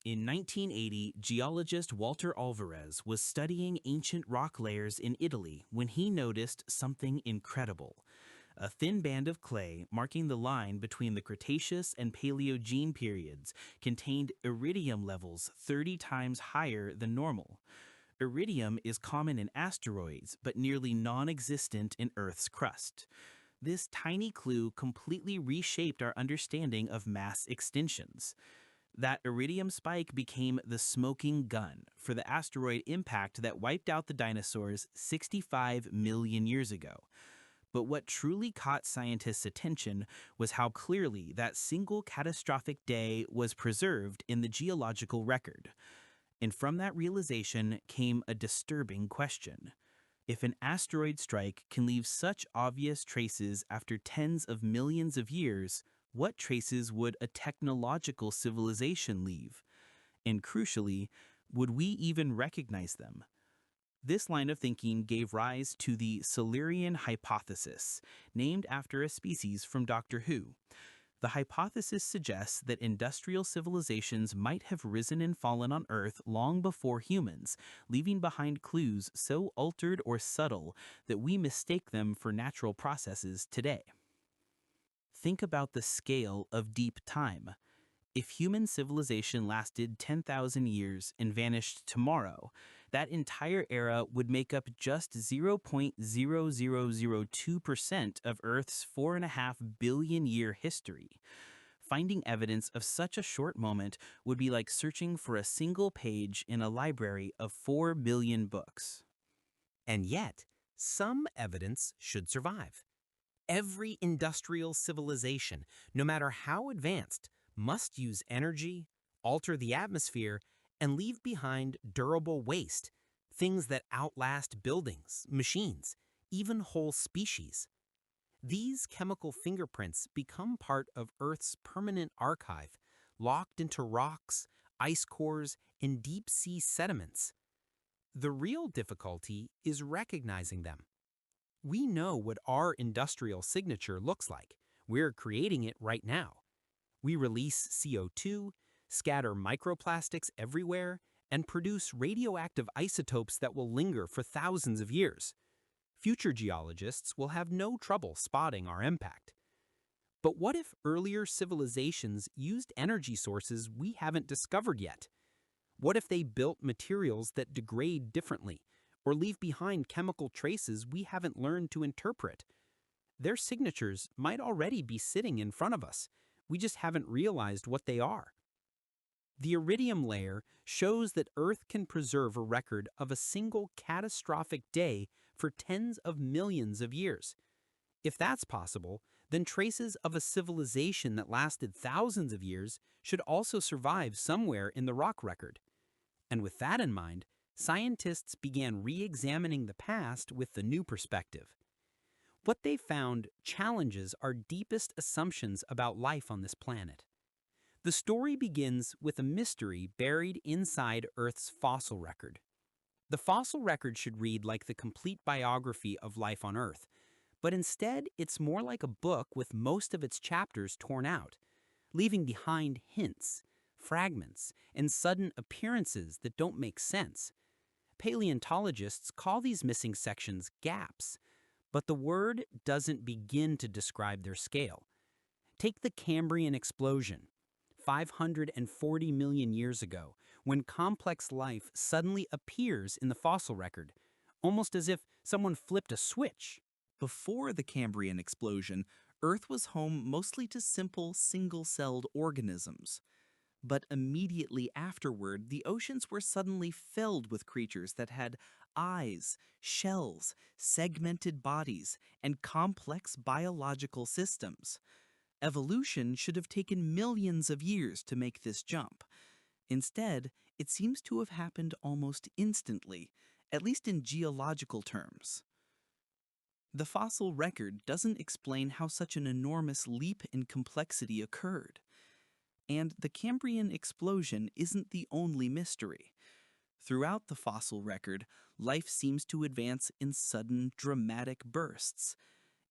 In 1980, geologist Walter Alvarez was studying ancient rock layers in Italy when he noticed something incredible. A thin band of clay marking the line between the Cretaceous and Paleogene periods contained iridium levels 30 times higher than normal. Iridium is common in asteroids but nearly non-existent in Earth's crust. This tiny clue completely reshaped our understanding of mass extinctions. That iridium spike became the smoking gun for the asteroid impact that wiped out the dinosaurs 65 million years ago. But what truly caught scientists' attention was how clearly that single catastrophic day was preserved in the geological record. And from that realization came a disturbing question. If an asteroid strike can leave such obvious traces after tens of millions of years, what traces would a technological civilization leave? And crucially, would we even recognize them? This line of thinking gave rise to the Silurian hypothesis, named after a species from Doctor Who. The hypothesis suggests that industrial civilizations might have risen and fallen on Earth long before humans, leaving behind clues so altered or subtle that we mistake them for natural processes today. Think about the scale of deep time. If human civilization lasted 10,000 years and vanished tomorrow, that entire era would make up just 0.0002% of Earth's 4.5 billion year history. Finding evidence of such a short moment would be like searching for a single page in a library of 4 billion books. And yet, some evidence should survive. Every industrial civilization, no matter how advanced, must use energy, alter the atmosphere, and leave behind durable waste, things that outlast buildings, machines, even whole species. These chemical fingerprints become part of Earth's permanent archive, locked into rocks, ice cores, and deep-sea sediments. The real difficulty is recognizing them. We know what our industrial signature looks like. We're creating it right now. We release CO2, scatter microplastics everywhere, and produce radioactive isotopes that will linger for thousands of years. Future geologists will have no trouble spotting our impact. But what if earlier civilizations used energy sources we haven't discovered yet? What if they built materials that degrade differently, or leave behind chemical traces we haven't learned to interpret? Their signatures might already be sitting in front of us. We just haven't realized what they are. The iridium layer shows that Earth can preserve a record of a single catastrophic day for tens of millions of years. If that's possible, then traces of a civilization that lasted thousands of years should also survive somewhere in the rock record. And with that in mind, scientists began re-examining the past with the new perspective. What they found challenges our deepest assumptions about life on this planet. The story begins with a mystery buried inside Earth's fossil record. The fossil record should read like the complete biography of life on Earth, but instead it's more like a book with most of its chapters torn out, leaving behind hints, fragments, and sudden appearances that don't make sense. Paleontologists call these missing sections gaps, but the word doesn't begin to describe their scale. Take the Cambrian explosion, 540 million years ago, when complex life suddenly appears in the fossil record, almost as if someone flipped a switch. Before the Cambrian explosion, Earth was home mostly to simple, single-celled organisms. But immediately afterward, the oceans were suddenly filled with creatures that had eyes, shells, segmented bodies, and complex biological systems. Evolution should have taken millions of years to make this jump. Instead, it seems to have happened almost instantly, at least in geological terms. The fossil record doesn't explain how such an enormous leap in complexity occurred. And the Cambrian explosion isn't the only mystery. Throughout the fossil record, life seems to advance in sudden, dramatic bursts.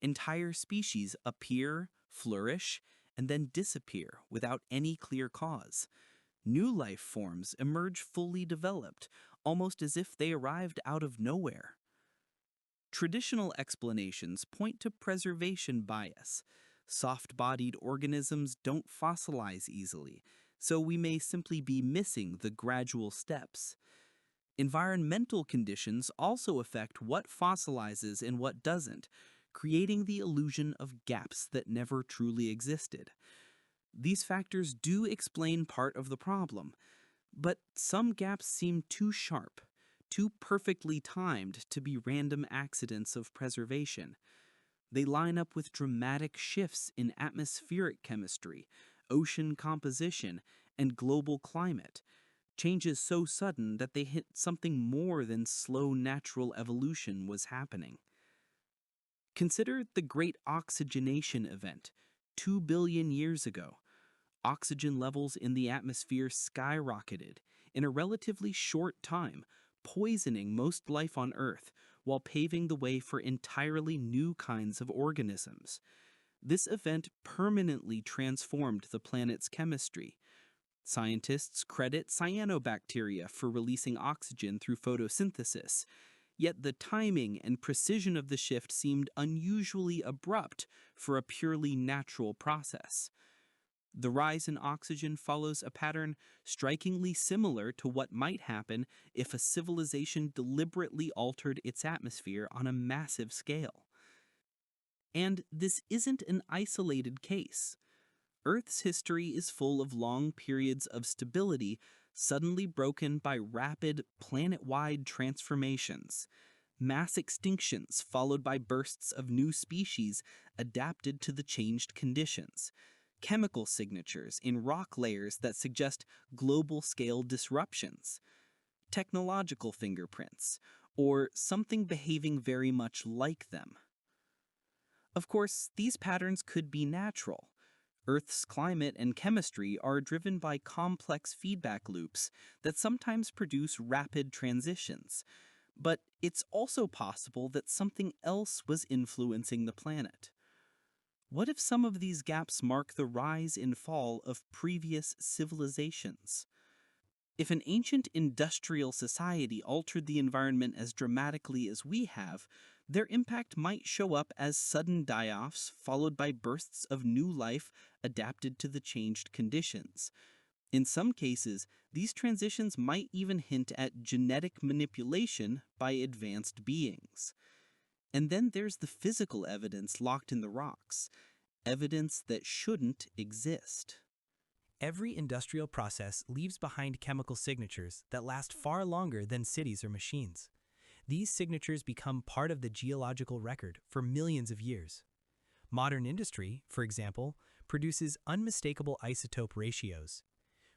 Entire species appear, flourish, and then disappear without any clear cause. New life forms emerge fully developed, almost as if they arrived out of nowhere. Traditional explanations point to preservation bias. Soft-bodied organisms don't fossilize easily, so we may simply be missing the gradual steps. Environmental conditions also affect what fossilizes and what doesn't, creating the illusion of gaps that never truly existed. These factors do explain part of the problem, but some gaps seem too sharp, too perfectly timed to be random accidents of preservation. They line up with dramatic shifts in atmospheric chemistry, ocean composition, and global climate, changes so sudden that they hint something more than slow natural evolution was happening. Consider the Great Oxygenation Event, 2 billion years ago. Oxygen levels in the atmosphere skyrocketed in a relatively short time, poisoning most life on Earth while paving the way for entirely new kinds of organisms. This event permanently transformed the planet's chemistry. Scientists credit cyanobacteria for releasing oxygen through photosynthesis, yet the timing and precision of the shift seemed unusually abrupt for a purely natural process. The rise in oxygen follows a pattern strikingly similar to what might happen if a civilization deliberately altered its atmosphere on a massive scale. And this isn't an isolated case. Earth's history is full of long periods of stability suddenly broken by rapid planet-wide transformations. Mass extinctions followed by bursts of new species adapted to the changed conditions. Chemical signatures in rock layers that suggest global-scale disruptions. Technological fingerprints, or something behaving very much like them. Of course, these patterns could be natural. Earth's climate and chemistry are driven by complex feedback loops that sometimes produce rapid transitions. But it's also possible that something else was influencing the planet. What if some of these gaps mark the rise and fall of previous civilizations? If an ancient industrial society altered the environment as dramatically as we have, their impact might show up as sudden die-offs followed by bursts of new life adapted to the changed conditions. In some cases, these transitions might even hint at genetic manipulation by advanced beings. And then there's the physical evidence locked in the rocks, evidence that shouldn't exist. Every industrial process leaves behind chemical signatures that last far longer than cities or machines. These signatures become part of the geological record for millions of years. Modern industry, for example, produces unmistakable isotope ratios.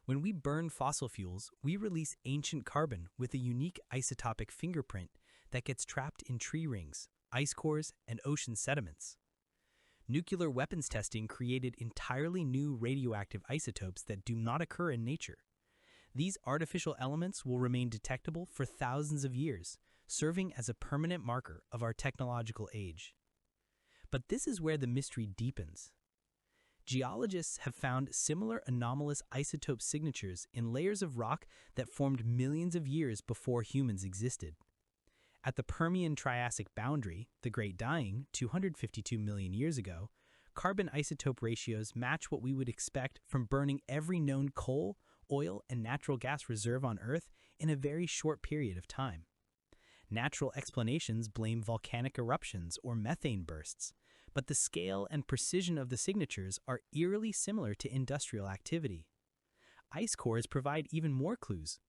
When we burn fossil fuels, we release ancient carbon with a unique isotopic fingerprint that gets trapped in tree rings, ice cores, and ocean sediments. Nuclear weapons testing created entirely new radioactive isotopes that do not occur in nature. These artificial elements will remain detectable for thousands of years, serving as a permanent marker of our technological age. But this is where the mystery deepens. Geologists have found similar anomalous isotope signatures in layers of rock that formed millions of years before humans existed. At the Permian-Triassic boundary, the Great Dying, 252 million years ago, carbon isotope ratios match what we would expect from burning every known coal, oil, and natural gas reserve on Earth in a very short period of time. Natural explanations blame volcanic eruptions or methane bursts, but the scale and precision of the signatures are eerily similar to industrial activity. Ice cores provide even more clues.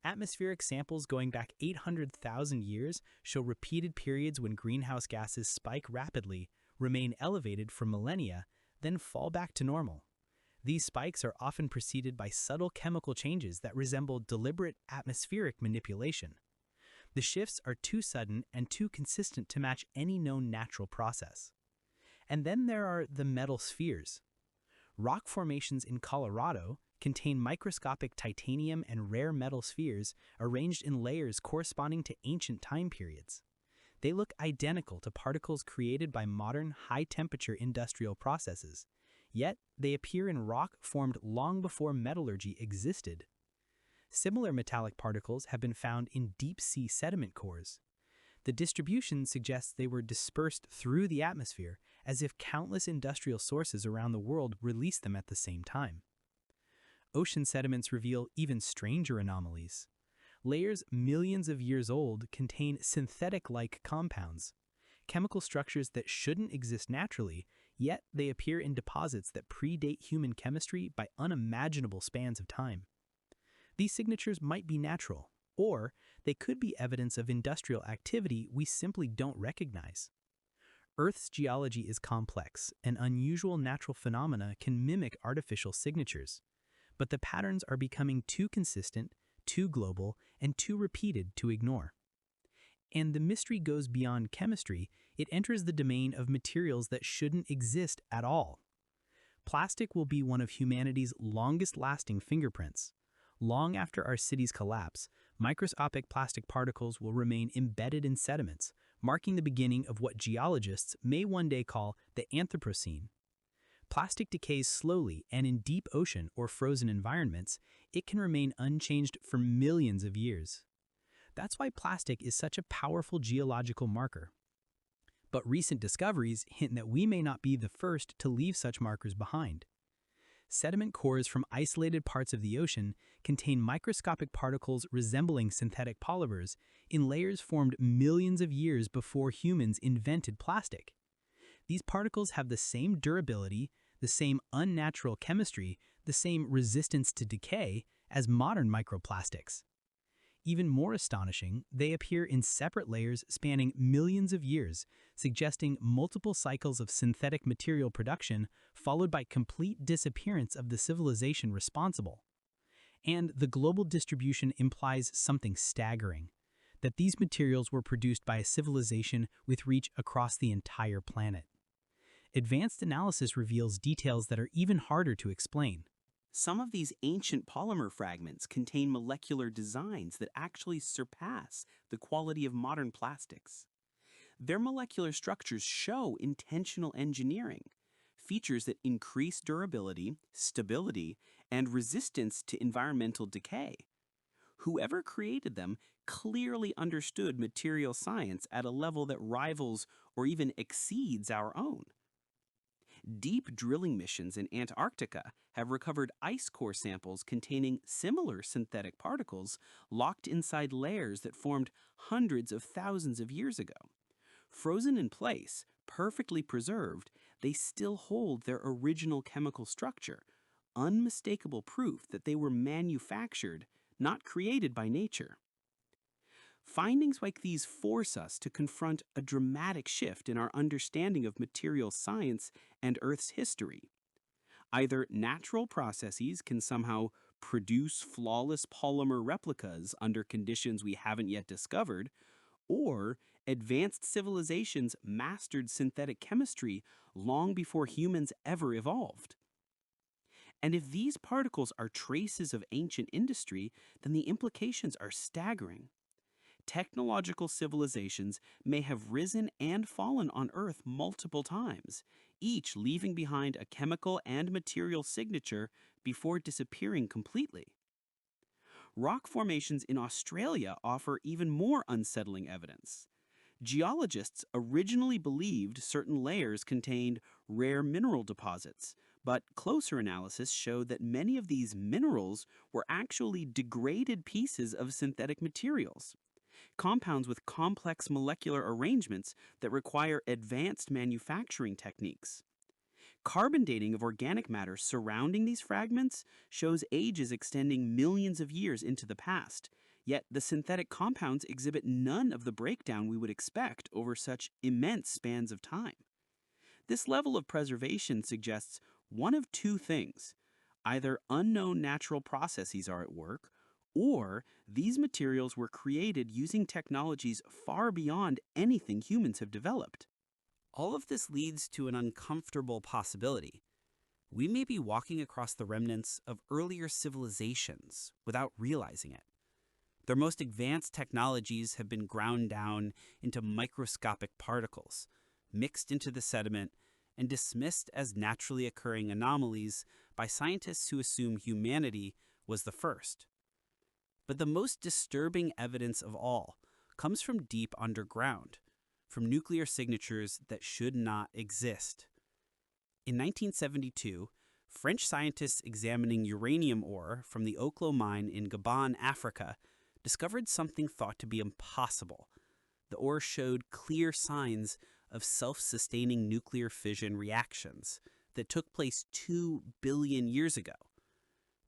Atmospheric samples going back 800,000 years show repeated periods when greenhouse gases spike rapidly, remain elevated for millennia, then fall back to normal. These spikes are often preceded by subtle chemical changes that resemble deliberate atmospheric manipulation. The shifts are too sudden and too consistent to match any known natural process. And then there are the metal spheres. Rock formations in Colorado contain microscopic titanium and rare metal spheres arranged in layers corresponding to ancient time periods. They look identical to particles created by modern high-temperature industrial processes, yet they appear in rock formed long before metallurgy existed. Similar metallic particles have been found in deep-sea sediment cores. The distribution suggests they were dispersed through the atmosphere, as if countless industrial sources around the world released them at the same time. Ocean sediments reveal even stranger anomalies. Layers millions of years old contain synthetic-like compounds, chemical structures that shouldn't exist naturally, yet they appear in deposits that predate human chemistry by unimaginable spans of time. These signatures might be natural, or they could be evidence of industrial activity we simply don't recognize. Earth's geology is complex, and unusual natural phenomena can mimic artificial signatures. But the patterns are becoming too consistent, too global, and too repeated to ignore. And the mystery goes beyond chemistry. It enters the domain of materials that shouldn't exist at all. Plastic will be one of humanity's longest-lasting fingerprints. Long after our cities collapse, microscopic plastic particles will remain embedded in sediments, marking the beginning of what geologists may one day call the Anthropocene. Plastic decays slowly, and in deep ocean or frozen environments, it can remain unchanged for millions of years. That's why plastic is such a powerful geological marker. But recent discoveries hint that we may not be the first to leave such markers behind. Sediment cores from isolated parts of the ocean contain microscopic particles resembling synthetic polymers in layers formed millions of years before humans invented plastic. These particles have the same durability, the same unnatural chemistry, the same resistance to decay as modern microplastics. Even more astonishing, they appear in separate layers spanning millions of years, suggesting multiple cycles of synthetic material production followed by complete disappearance of the civilization responsible. And the global distribution implies something staggering, that these materials were produced by a civilization with reach across the entire planet. Advanced analysis reveals details that are even harder to explain. Some of these ancient polymer fragments contain molecular designs that actually surpass the quality of modern plastics. Their molecular structures show intentional engineering, features that increase durability, stability, and resistance to environmental decay. Whoever created them clearly understood material science at a level that rivals or even exceeds our own. Deep drilling missions in Antarctica have recovered ice core samples containing similar synthetic particles locked inside layers that formed hundreds of thousands of years ago. Frozen in place, perfectly preserved, they still hold their original chemical structure, unmistakable proof that they were manufactured, not created by nature. Findings like these force us to confront a dramatic shift in our understanding of material science and Earth's history. Either natural processes can somehow produce flawless polymer replicas under conditions we haven't yet discovered, or advanced civilizations mastered synthetic chemistry long before humans ever evolved. And if these particles are traces of ancient industry, then the implications are staggering. Technological civilizations may have risen and fallen on Earth multiple times, each leaving behind a chemical and material signature before disappearing completely. Rock formations in Australia offer even more unsettling evidence. Geologists originally believed certain layers contained rare mineral deposits, but closer analysis showed that many of these minerals were actually degraded pieces of synthetic materials. Compounds with complex molecular arrangements that require advanced manufacturing techniques. Carbon dating of organic matter surrounding these fragments shows ages extending millions of years into the past, yet the synthetic compounds exhibit none of the breakdown we would expect over such immense spans of time. This level of preservation suggests one of two things. Either unknown natural processes are at work, or these materials were created using technologies far beyond anything humans have developed. All of this leads to an uncomfortable possibility. We may be walking across the remnants of earlier civilizations without realizing it. Their most advanced technologies have been ground down into microscopic particles, mixed into the sediment, and dismissed as naturally occurring anomalies by scientists who assume humanity was the first. But the most disturbing evidence of all comes from deep underground, from nuclear signatures that should not exist. In 1972, French scientists examining uranium ore from the Oklo mine in Gabon, Africa, discovered something thought to be impossible. The ore showed clear signs of self-sustaining nuclear fission reactions that took place 2 billion years ago.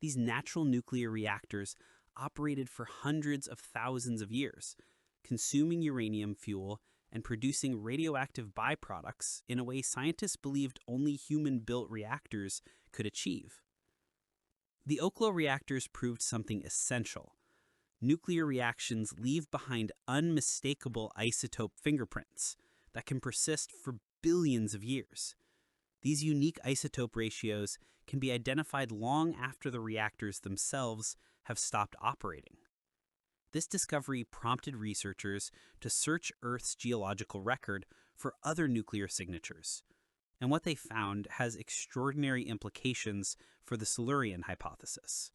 These natural nuclear reactors operated for hundreds of thousands of years, consuming uranium fuel and producing radioactive byproducts in a way scientists believed only human-built reactors could achieve. The Oklo reactors proved something essential. Nuclear reactions leave behind unmistakable isotope fingerprints that can persist for billions of years. These unique isotope ratios can be identified long after the reactors themselves have stopped operating. This discovery prompted researchers to search Earth's geological record for other nuclear signatures, and what they found has extraordinary implications for the Silurian hypothesis.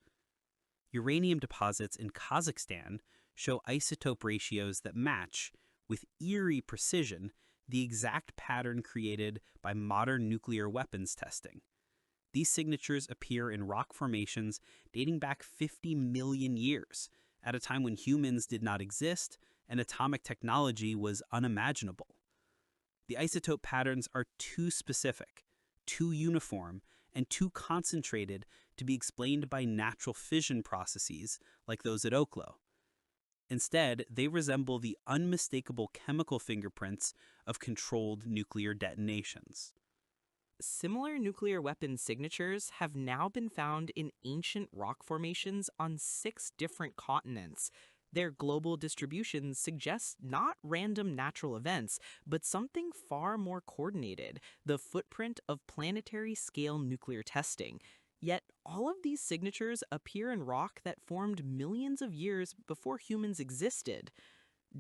Uranium deposits in Kazakhstan show isotope ratios that match, with eerie precision, the exact pattern created by modern nuclear weapons testing. These signatures appear in rock formations dating back 50 million years, at a time when humans did not exist and atomic technology was unimaginable. The isotope patterns are too specific, too uniform, and too concentrated to be explained by natural fission processes like those at Oklo. Instead, they resemble the unmistakable chemical fingerprints of controlled nuclear detonations. Similar nuclear weapon signatures have now been found in ancient rock formations on 6 different continents. Their global distribution suggests not random natural events, but something far more coordinated, the footprint of planetary scale nuclear testing. Yet all of these signatures appear in rock that formed millions of years before humans existed.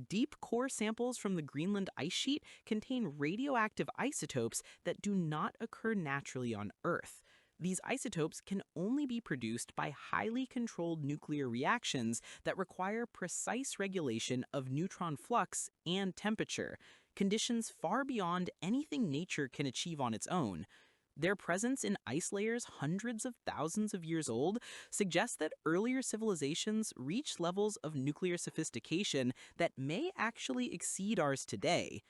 Deep core samples from the Greenland ice sheet contain radioactive isotopes that do not occur naturally on Earth. These isotopes can only be produced by highly controlled nuclear reactions that require precise regulation of neutron flux and temperature, conditions far beyond anything nature can achieve on its own. Their presence in ice layers hundreds of thousands of years old suggests that earlier civilizations reached levels of nuclear sophistication that may actually exceed ours today.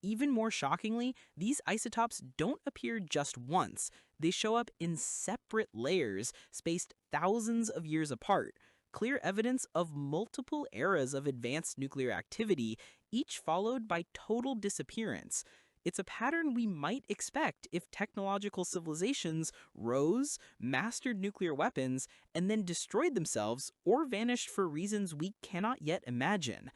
Even more shockingly, these isotopes don't appear just once. They show up in separate layers, spaced thousands of years apart, clear evidence of multiple eras of advanced nuclear activity, each followed by total disappearance. It's a pattern we might expect if technological civilizations rose, mastered nuclear weapons, and then destroyed themselves or vanished for reasons we cannot yet imagine.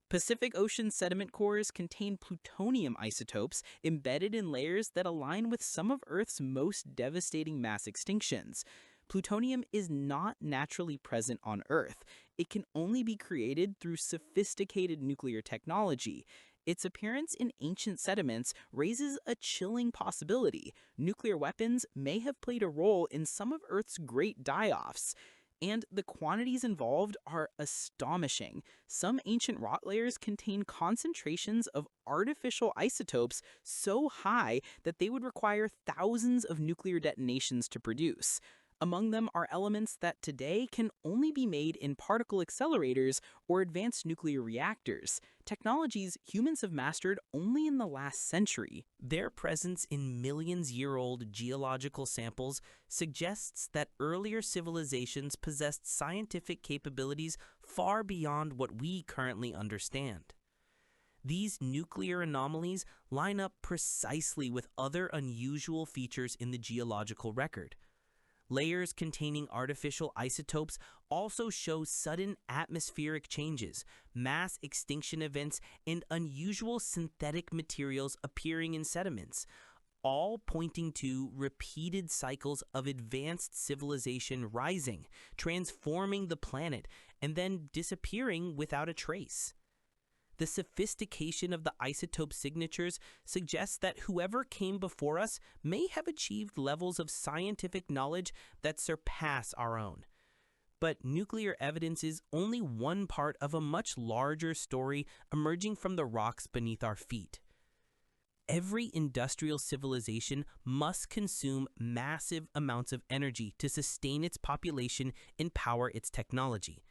Pacific Ocean sediment cores contain plutonium isotopes embedded in layers that align with some of Earth's most devastating mass extinctions. Plutonium is not naturally present on Earth. It can only be created through sophisticated nuclear technology. Its appearance in ancient sediments raises a chilling possibility. Nuclear weapons may have played a role in some of Earth's great die-offs. And the quantities involved are astonishing. Some ancient rock layers contain concentrations of artificial isotopes so high that they would require thousands of nuclear detonations to produce. Among them are elements that today can only be made in particle accelerators or advanced nuclear reactors, technologies humans have mastered only in the last century. Their presence in millions-year-old geological samples suggests that earlier civilizations possessed scientific capabilities far beyond what we currently understand. These nuclear anomalies line up precisely with other unusual features in the geological record. Layers containing artificial isotopes also show sudden atmospheric changes, mass extinction events, and unusual synthetic materials appearing in sediments, all pointing to repeated cycles of advanced civilization rising, transforming the planet, and then disappearing without a trace. The sophistication of the isotope signatures suggests that whoever came before us may have achieved levels of scientific knowledge that surpass our own. But nuclear evidence is only one part of a much larger story emerging from the rocks beneath our feet. Every industrial civilization must consume massive amounts of energy to sustain its population and power its technology.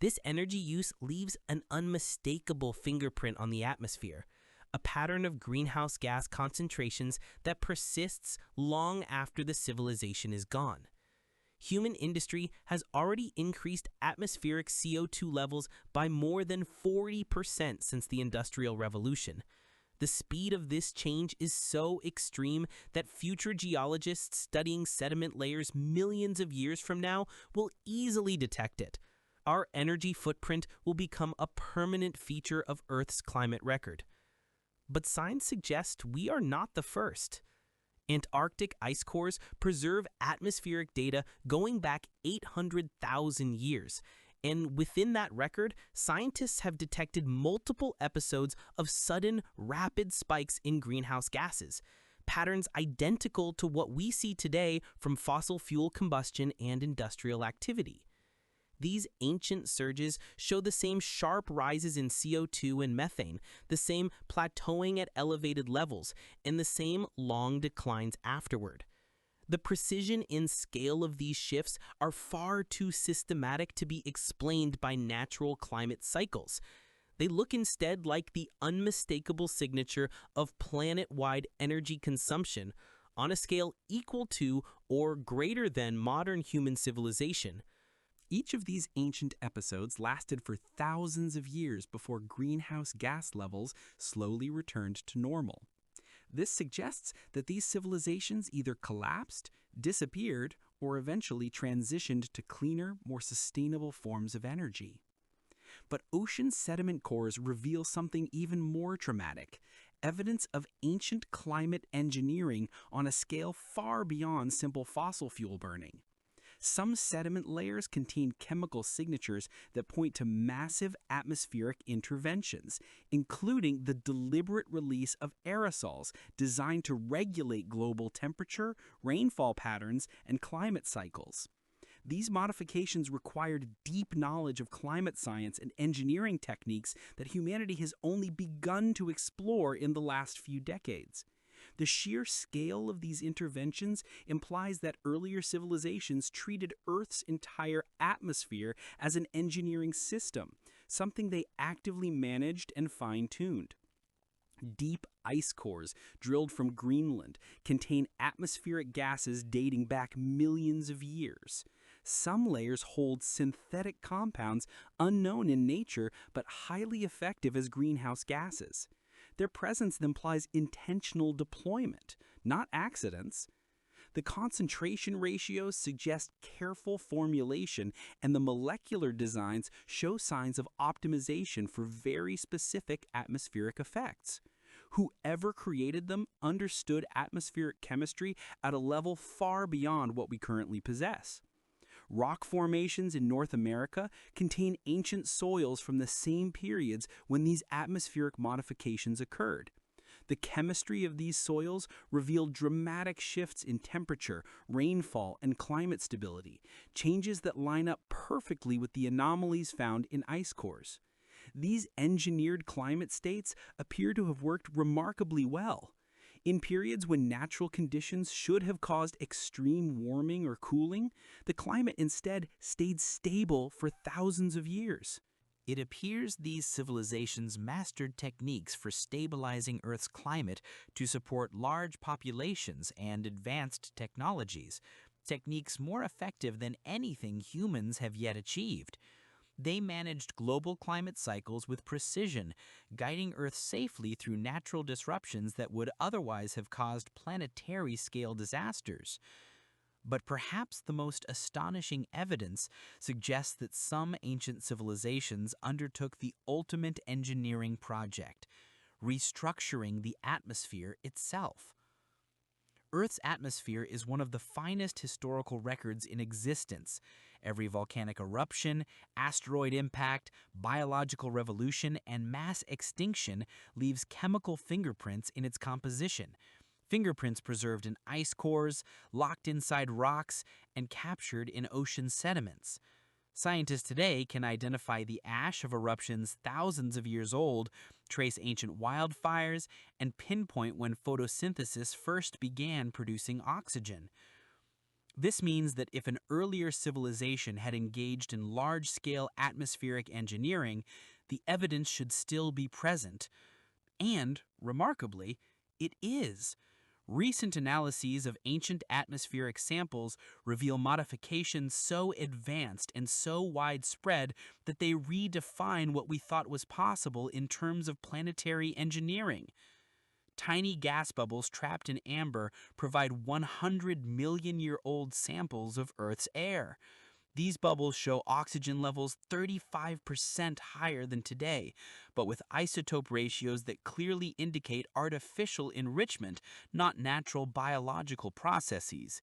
This energy use leaves an unmistakable fingerprint on the atmosphere, a pattern of greenhouse gas concentrations that persists long after the civilization is gone. Human industry has already increased atmospheric CO2 levels by more than 40% since the Industrial Revolution. The speed of this change is so extreme that future geologists studying sediment layers millions of years from now will easily detect it. Our energy footprint will become a permanent feature of Earth's climate record. But science suggests we are not the first. Antarctic ice cores preserve atmospheric data going back 800,000 years, and within that record, scientists have detected multiple episodes of sudden, rapid spikes in greenhouse gases, patterns identical to what we see today from fossil fuel combustion and industrial activity. These ancient surges show the same sharp rises in CO2 and methane, the same plateauing at elevated levels, and the same long declines afterward. The precision and scale of these shifts are far too systematic to be explained by natural climate cycles. They look instead like the unmistakable signature of planet-wide energy consumption on a scale equal to or greater than modern human civilization. Each of these ancient episodes lasted for thousands of years before greenhouse gas levels slowly returned to normal. This suggests that these civilizations either collapsed, disappeared, or eventually transitioned to cleaner, more sustainable forms of energy. But ocean sediment cores reveal something even more dramatic, evidence of ancient climate engineering on a scale far beyond simple fossil fuel burning. Some sediment layers contain chemical signatures that point to massive atmospheric interventions, including the deliberate release of aerosols designed to regulate global temperature, rainfall patterns, and climate cycles. These modifications required deep knowledge of climate science and engineering techniques that humanity has only begun to explore in the last few decades. The sheer scale of these interventions implies that earlier civilizations treated Earth's entire atmosphere as an engineering system, something they actively managed and fine-tuned. Deep ice cores drilled from Greenland contain atmospheric gases dating back millions of years. Some layers hold synthetic compounds unknown in nature but highly effective as greenhouse gases. Their presence implies intentional deployment, not accidents. The concentration ratios suggest careful formulation, and the molecular designs show signs of optimization for very specific atmospheric effects. Whoever created them understood atmospheric chemistry at a level far beyond what we currently possess. Rock formations in North America contain ancient soils from the same periods when these atmospheric modifications occurred. The chemistry of these soils revealed dramatic shifts in temperature, rainfall, and climate stability, changes that line up perfectly with the anomalies found in ice cores. These engineered climate states appear to have worked remarkably well. In periods when natural conditions should have caused extreme warming or cooling, the climate instead stayed stable for thousands of years. It appears these civilizations mastered techniques for stabilizing Earth's climate to support large populations and advanced technologies, techniques more effective than anything humans have yet achieved. They managed global climate cycles with precision, guiding Earth safely through natural disruptions that would otherwise have caused planetary-scale disasters. But perhaps the most astonishing evidence suggests that some ancient civilizations undertook the ultimate engineering project, restructuring the atmosphere itself. Earth's atmosphere is one of the finest historical records in existence, Every volcanic eruption, asteroid impact, biological revolution, and mass extinction leaves chemical fingerprints in its composition. Fingerprints preserved in ice cores, locked inside rocks, and captured in ocean sediments. Scientists today can identify the ash of eruptions thousands of years old, trace ancient wildfires, and pinpoint when photosynthesis first began producing oxygen. This means that if an earlier civilization had engaged in large-scale atmospheric engineering, the evidence should still be present. And, remarkably, it is. Recent analyses of ancient atmospheric samples reveal modifications so advanced and so widespread that they redefine what we thought was possible in terms of planetary engineering. Tiny gas bubbles trapped in amber provide 100-million-year-old samples of Earth's air. These bubbles show oxygen levels 35% higher than today, but with isotope ratios that clearly indicate artificial enrichment, not natural biological processes.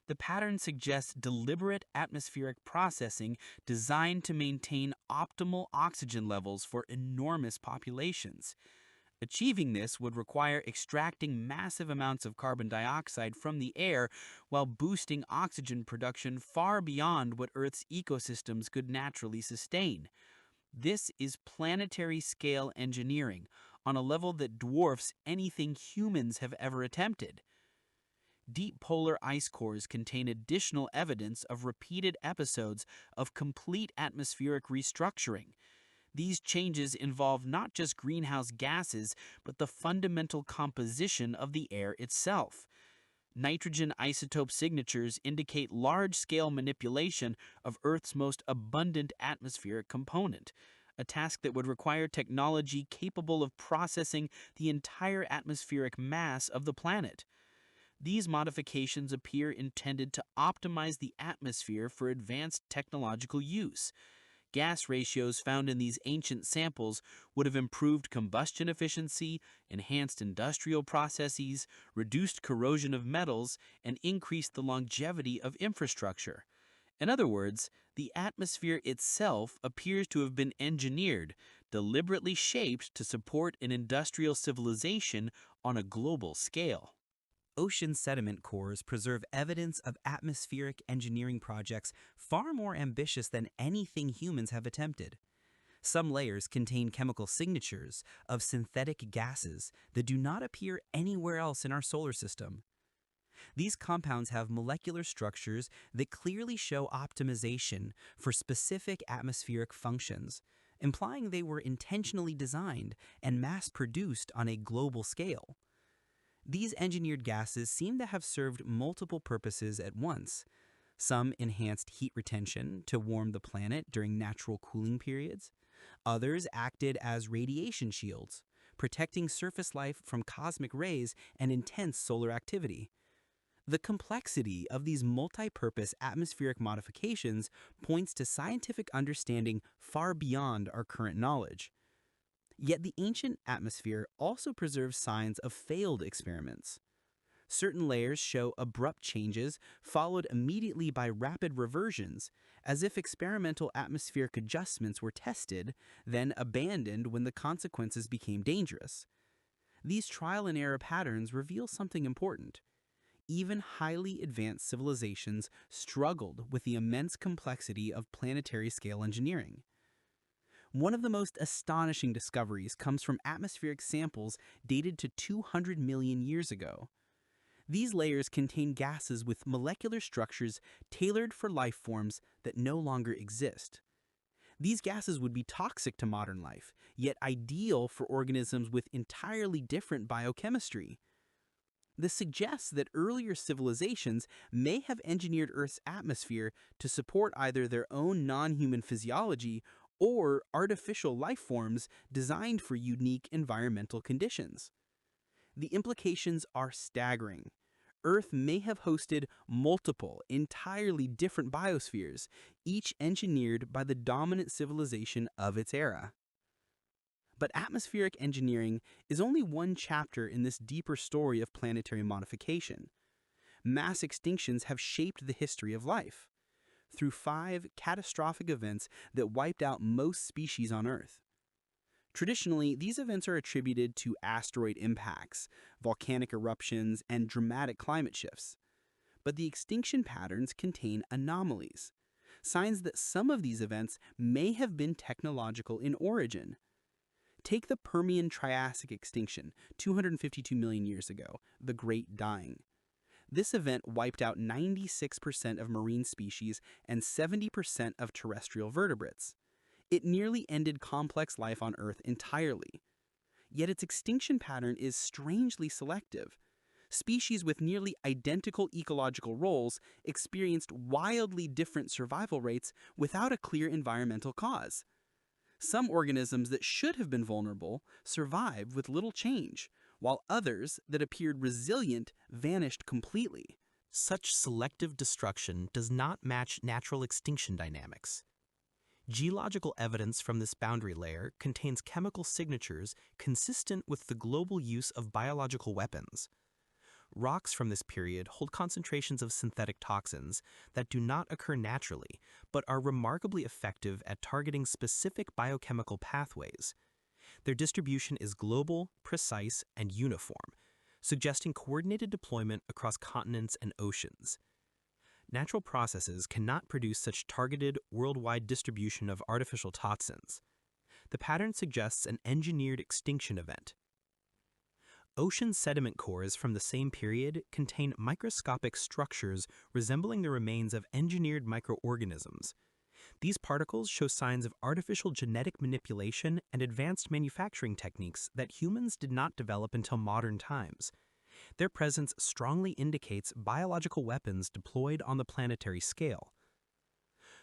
The pattern suggests deliberate atmospheric processing designed to maintain optimal oxygen levels for enormous populations. Achieving this would require extracting massive amounts of carbon dioxide from the air while boosting oxygen production far beyond what Earth's ecosystems could naturally sustain. This is planetary scale engineering on a level that dwarfs anything humans have ever attempted. Deep polar ice cores contain additional evidence of repeated episodes of complete atmospheric restructuring. These changes involve not just greenhouse gases, but the fundamental composition of the air itself. Nitrogen isotope signatures indicate large-scale manipulation of Earth's most abundant atmospheric component, a task that would require technology capable of processing the entire atmospheric mass of the planet. These modifications appear intended to optimize the atmosphere for advanced technological use. Gas ratios found in these ancient samples would have improved combustion efficiency, enhanced industrial processes, reduced corrosion of metals, and increased the longevity of infrastructure. In other words, the atmosphere itself appears to have been engineered, deliberately shaped to support an industrial civilization on a global scale. Ocean sediment cores preserve evidence of atmospheric engineering projects far more ambitious than anything humans have attempted. Some layers contain chemical signatures of synthetic gases that do not appear anywhere else in our solar system. These compounds have molecular structures that clearly show optimization for specific atmospheric functions, implying they were intentionally designed and mass-produced on a global scale. These engineered gases seem to have served multiple purposes at once. Some enhanced heat retention to warm the planet during natural cooling periods. Others acted as radiation shields, protecting surface life from cosmic rays and intense solar activity. The complexity of these multi-purpose atmospheric modifications points to scientific understanding far beyond our current knowledge. Yet the ancient atmosphere also preserves signs of failed experiments. Certain layers show abrupt changes followed immediately by rapid reversions, as if experimental atmospheric adjustments were tested, then abandoned when the consequences became dangerous. These trial and error patterns reveal something important. Even highly advanced civilizations struggled with the immense complexity of planetary scale engineering. One of the most astonishing discoveries comes from atmospheric samples dated to 200 million years ago. These layers contain gases with molecular structures tailored for life forms that no longer exist. These gases would be toxic to modern life, yet ideal for organisms with entirely different biochemistry. This suggests that earlier civilizations may have engineered Earth's atmosphere to support either their own non-human physiology or artificial life forms designed for unique environmental conditions. The implications are staggering. Earth may have hosted multiple, entirely different biospheres, each engineered by the dominant civilization of its era. But atmospheric engineering is only one chapter in this deeper story of planetary modification. Mass extinctions have shaped the history of life. through 5 catastrophic events that wiped out most species on Earth. Traditionally, these events are attributed to asteroid impacts, volcanic eruptions, and dramatic climate shifts. But the extinction patterns contain anomalies, signs that some of these events may have been technological in origin. Take the Permian-Triassic extinction 252 million years ago, the Great Dying. This event wiped out 96% of marine species and 70% of terrestrial vertebrates. It nearly ended complex life on Earth entirely. Yet its extinction pattern is strangely selective. Species with nearly identical ecological roles experienced wildly different survival rates without a clear environmental cause. Some organisms that should have been vulnerable survived with little change, while others that appeared resilient vanished completely. Such selective destruction does not match natural extinction dynamics. Geological evidence from this boundary layer contains chemical signatures consistent with the global use of biological weapons. Rocks from this period hold concentrations of synthetic toxins that do not occur naturally, but are remarkably effective at targeting specific biochemical pathways. Their distribution is global, precise, and uniform, suggesting coordinated deployment across continents and oceans. Natural processes cannot produce such targeted, worldwide distribution of artificial toxins. The pattern suggests an engineered extinction event. Ocean sediment cores from the same period contain microscopic structures resembling the remains of engineered microorganisms. These particles show signs of artificial genetic manipulation and advanced manufacturing techniques that humans did not develop until modern times. Their presence strongly indicates biological weapons deployed on the planetary scale.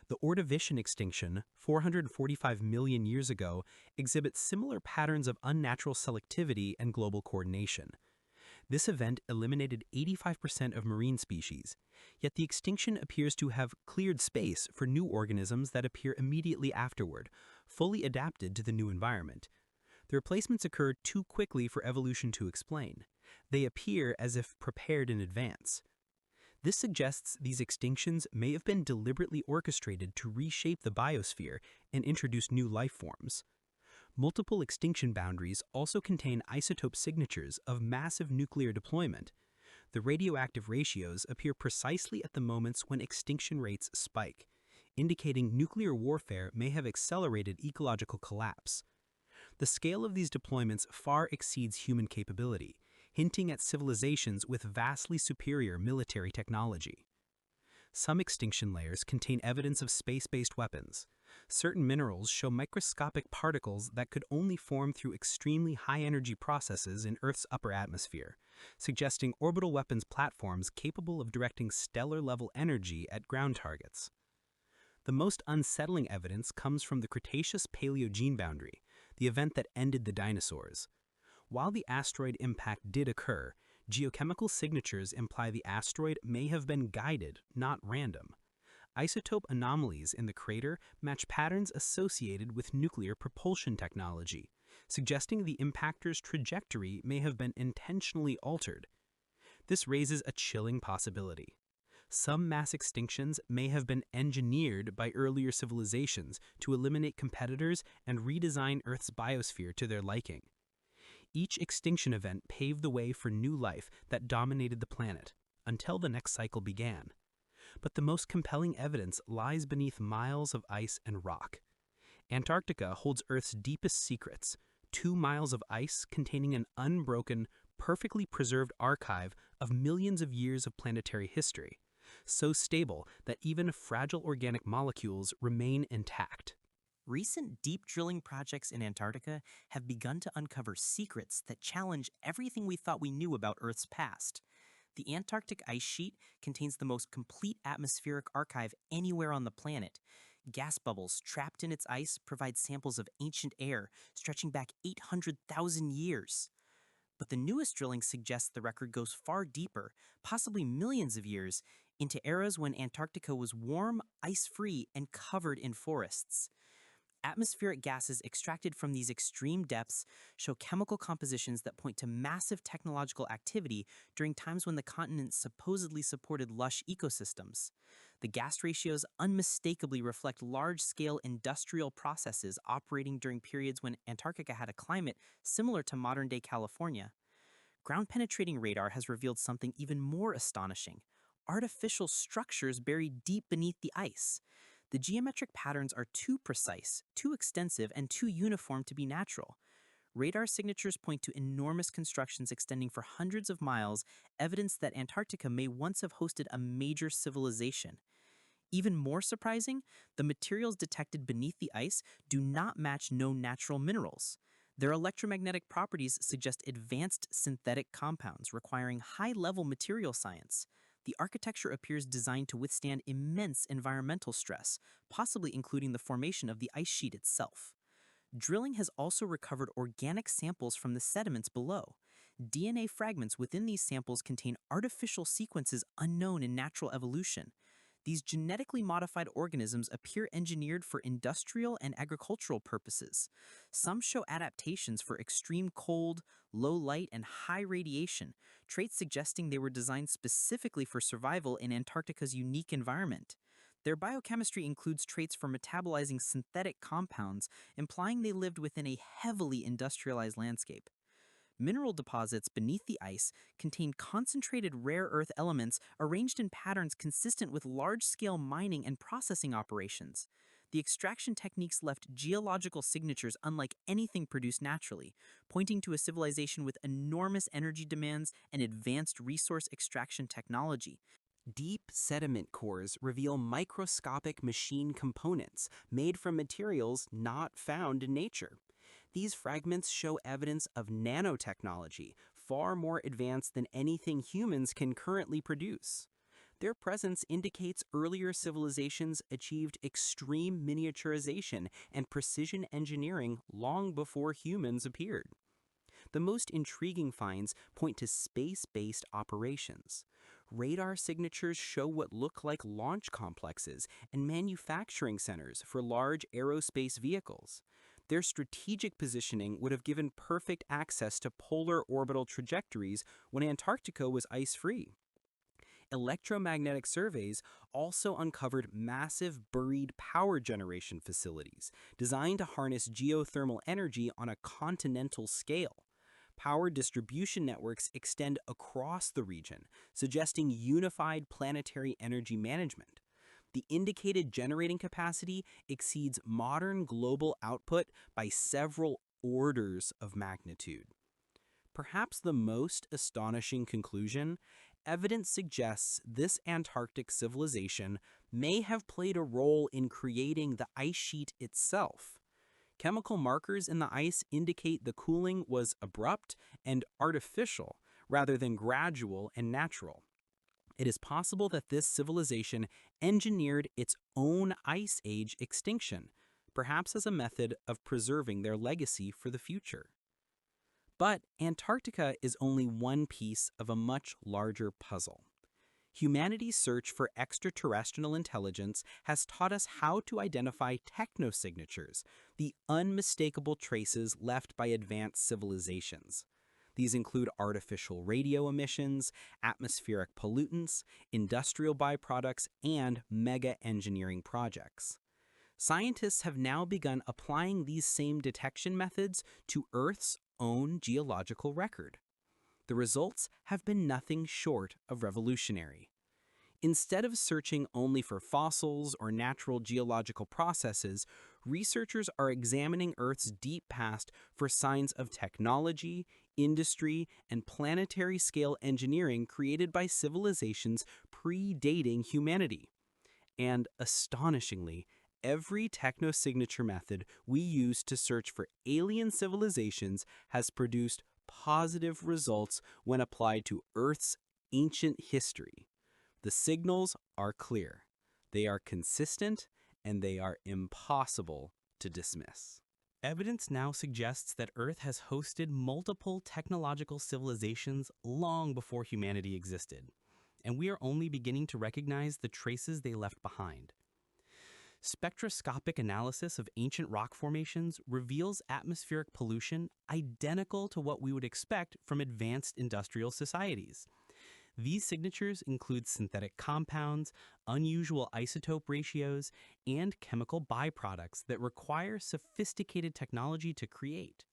The Ordovician extinction, 445 million years ago, exhibits similar patterns of unnatural selectivity and global coordination. This event eliminated 85% of marine species, yet the extinction appears to have cleared space for new organisms that appear immediately afterward, fully adapted to the new environment. The replacements occur too quickly for evolution to explain. They appear as if prepared in advance. This suggests these extinctions may have been deliberately orchestrated to reshape the biosphere and introduce new life forms. Multiple extinction boundaries also contain isotope signatures of massive nuclear deployment. The radioactive ratios appear precisely at the moments when extinction rates spike, indicating nuclear warfare may have accelerated ecological collapse. The scale of these deployments far exceeds human capability, hinting at civilizations with vastly superior military technology. Some extinction layers contain evidence of space-based weapons. Certain minerals show microscopic particles that could only form through extremely high-energy processes in Earth's upper atmosphere, suggesting orbital weapons platforms capable of directing stellar-level energy at ground targets. The most unsettling evidence comes from the Cretaceous-Paleogene boundary, the event that ended the dinosaurs. While the asteroid impact did occur, geochemical signatures imply the asteroid may have been guided, not random. Isotope anomalies in the crater match patterns associated with nuclear propulsion technology, suggesting the impactor's trajectory may have been intentionally altered. This raises a chilling possibility. Some mass extinctions may have been engineered by earlier civilizations to eliminate competitors and redesign Earth's biosphere to their liking. Each extinction event paved the way for new life that dominated the planet, until the next cycle began. But the most compelling evidence lies beneath miles of ice and rock. Antarctica holds Earth's deepest secrets, 2 miles of ice containing an unbroken, perfectly preserved archive of millions of years of planetary history, so stable that even fragile organic molecules remain intact. Recent deep drilling projects in Antarctica have begun to uncover secrets that challenge everything we thought we knew about Earth's past. The Antarctic ice sheet contains the most complete atmospheric archive anywhere on the planet. Gas bubbles trapped in its ice provide samples of ancient air stretching back 800,000 years. But the newest drilling suggests the record goes far deeper, possibly millions of years, into eras when Antarctica was warm, ice-free, and covered in forests. Atmospheric gases extracted from these extreme depths show chemical compositions that point to massive technological activity during times when the continent supposedly supported lush ecosystems. The gas ratios unmistakably reflect large-scale industrial processes operating during periods when Antarctica had a climate similar to modern-day California. Ground-penetrating radar has revealed something even more astonishing: artificial structures buried deep beneath the ice. The geometric patterns are too precise, too extensive, and too uniform to be natural. Radar signatures point to enormous constructions extending for hundreds of miles, evidence that Antarctica may once have hosted a major civilization. Even more surprising, the materials detected beneath the ice do not match known natural minerals. Their electromagnetic properties suggest advanced synthetic compounds requiring high-level material science. The architecture appears designed to withstand immense environmental stress, possibly including the formation of the ice sheet itself. Drilling has also recovered organic samples from the sediments below. DNA fragments within these samples contain artificial sequences unknown in natural evolution. These genetically modified organisms appear engineered for industrial and agricultural purposes. Some show adaptations for extreme cold, low light, and high radiation, traits suggesting they were designed specifically for survival in Antarctica's unique environment. Their biochemistry includes traits for metabolizing synthetic compounds, implying they lived within a heavily industrialized landscape. Mineral deposits beneath the ice contain concentrated rare earth elements arranged in patterns consistent with large-scale mining and processing operations. The extraction techniques left geological signatures unlike anything produced naturally, pointing to a civilization with enormous energy demands and advanced resource extraction technology. Deep sediment cores reveal microscopic machine components made from materials not found in nature. These fragments show evidence of nanotechnology, far more advanced than anything humans can currently produce. Their presence indicates earlier civilizations achieved extreme miniaturization and precision engineering long before humans appeared. The most intriguing finds point to space-based operations. Radar signatures show what look like launch complexes and manufacturing centers for large aerospace vehicles. Their strategic positioning would have given perfect access to polar orbital trajectories when Antarctica was ice-free. Electromagnetic surveys also uncovered massive buried power generation facilities designed to harness geothermal energy on a continental scale. Power distribution networks extend across the region, suggesting unified planetary energy management. The indicated generating capacity exceeds modern global output by several orders of magnitude. Perhaps the most astonishing conclusion, evidence suggests this Antarctic civilization may have played a role in creating the ice sheet itself. Chemical markers in the ice indicate the cooling was abrupt and artificial rather than gradual and natural. It is possible that this civilization engineered its own ice age extinction, perhaps as a method of preserving their legacy for the future. But Antarctica is only one piece of a much larger puzzle. Humanity's search for extraterrestrial intelligence has taught us how to identify technosignatures, the unmistakable traces left by advanced civilizations. These include artificial radio emissions, atmospheric pollutants, industrial byproducts, and mega-engineering projects. Scientists have now begun applying these same detection methods to Earth's own geological record. The results have been nothing short of revolutionary. Instead of searching only for fossils or natural geological processes, researchers are examining Earth's deep past for signs of technology, industry, and planetary-scale engineering created by civilizations predating humanity. And astonishingly, every technosignature method we use to search for alien civilizations has produced positive results when applied to Earth's ancient history. The signals are clear, they are consistent, and they are impossible to dismiss. Evidence now suggests that Earth has hosted multiple technological civilizations long before humanity existed, and we are only beginning to recognize the traces they left behind. Spectroscopic analysis of ancient rock formations reveals atmospheric pollution identical to what we would expect from advanced industrial societies. These signatures include synthetic compounds, unusual isotope ratios, and chemical byproducts that require sophisticated technology to create.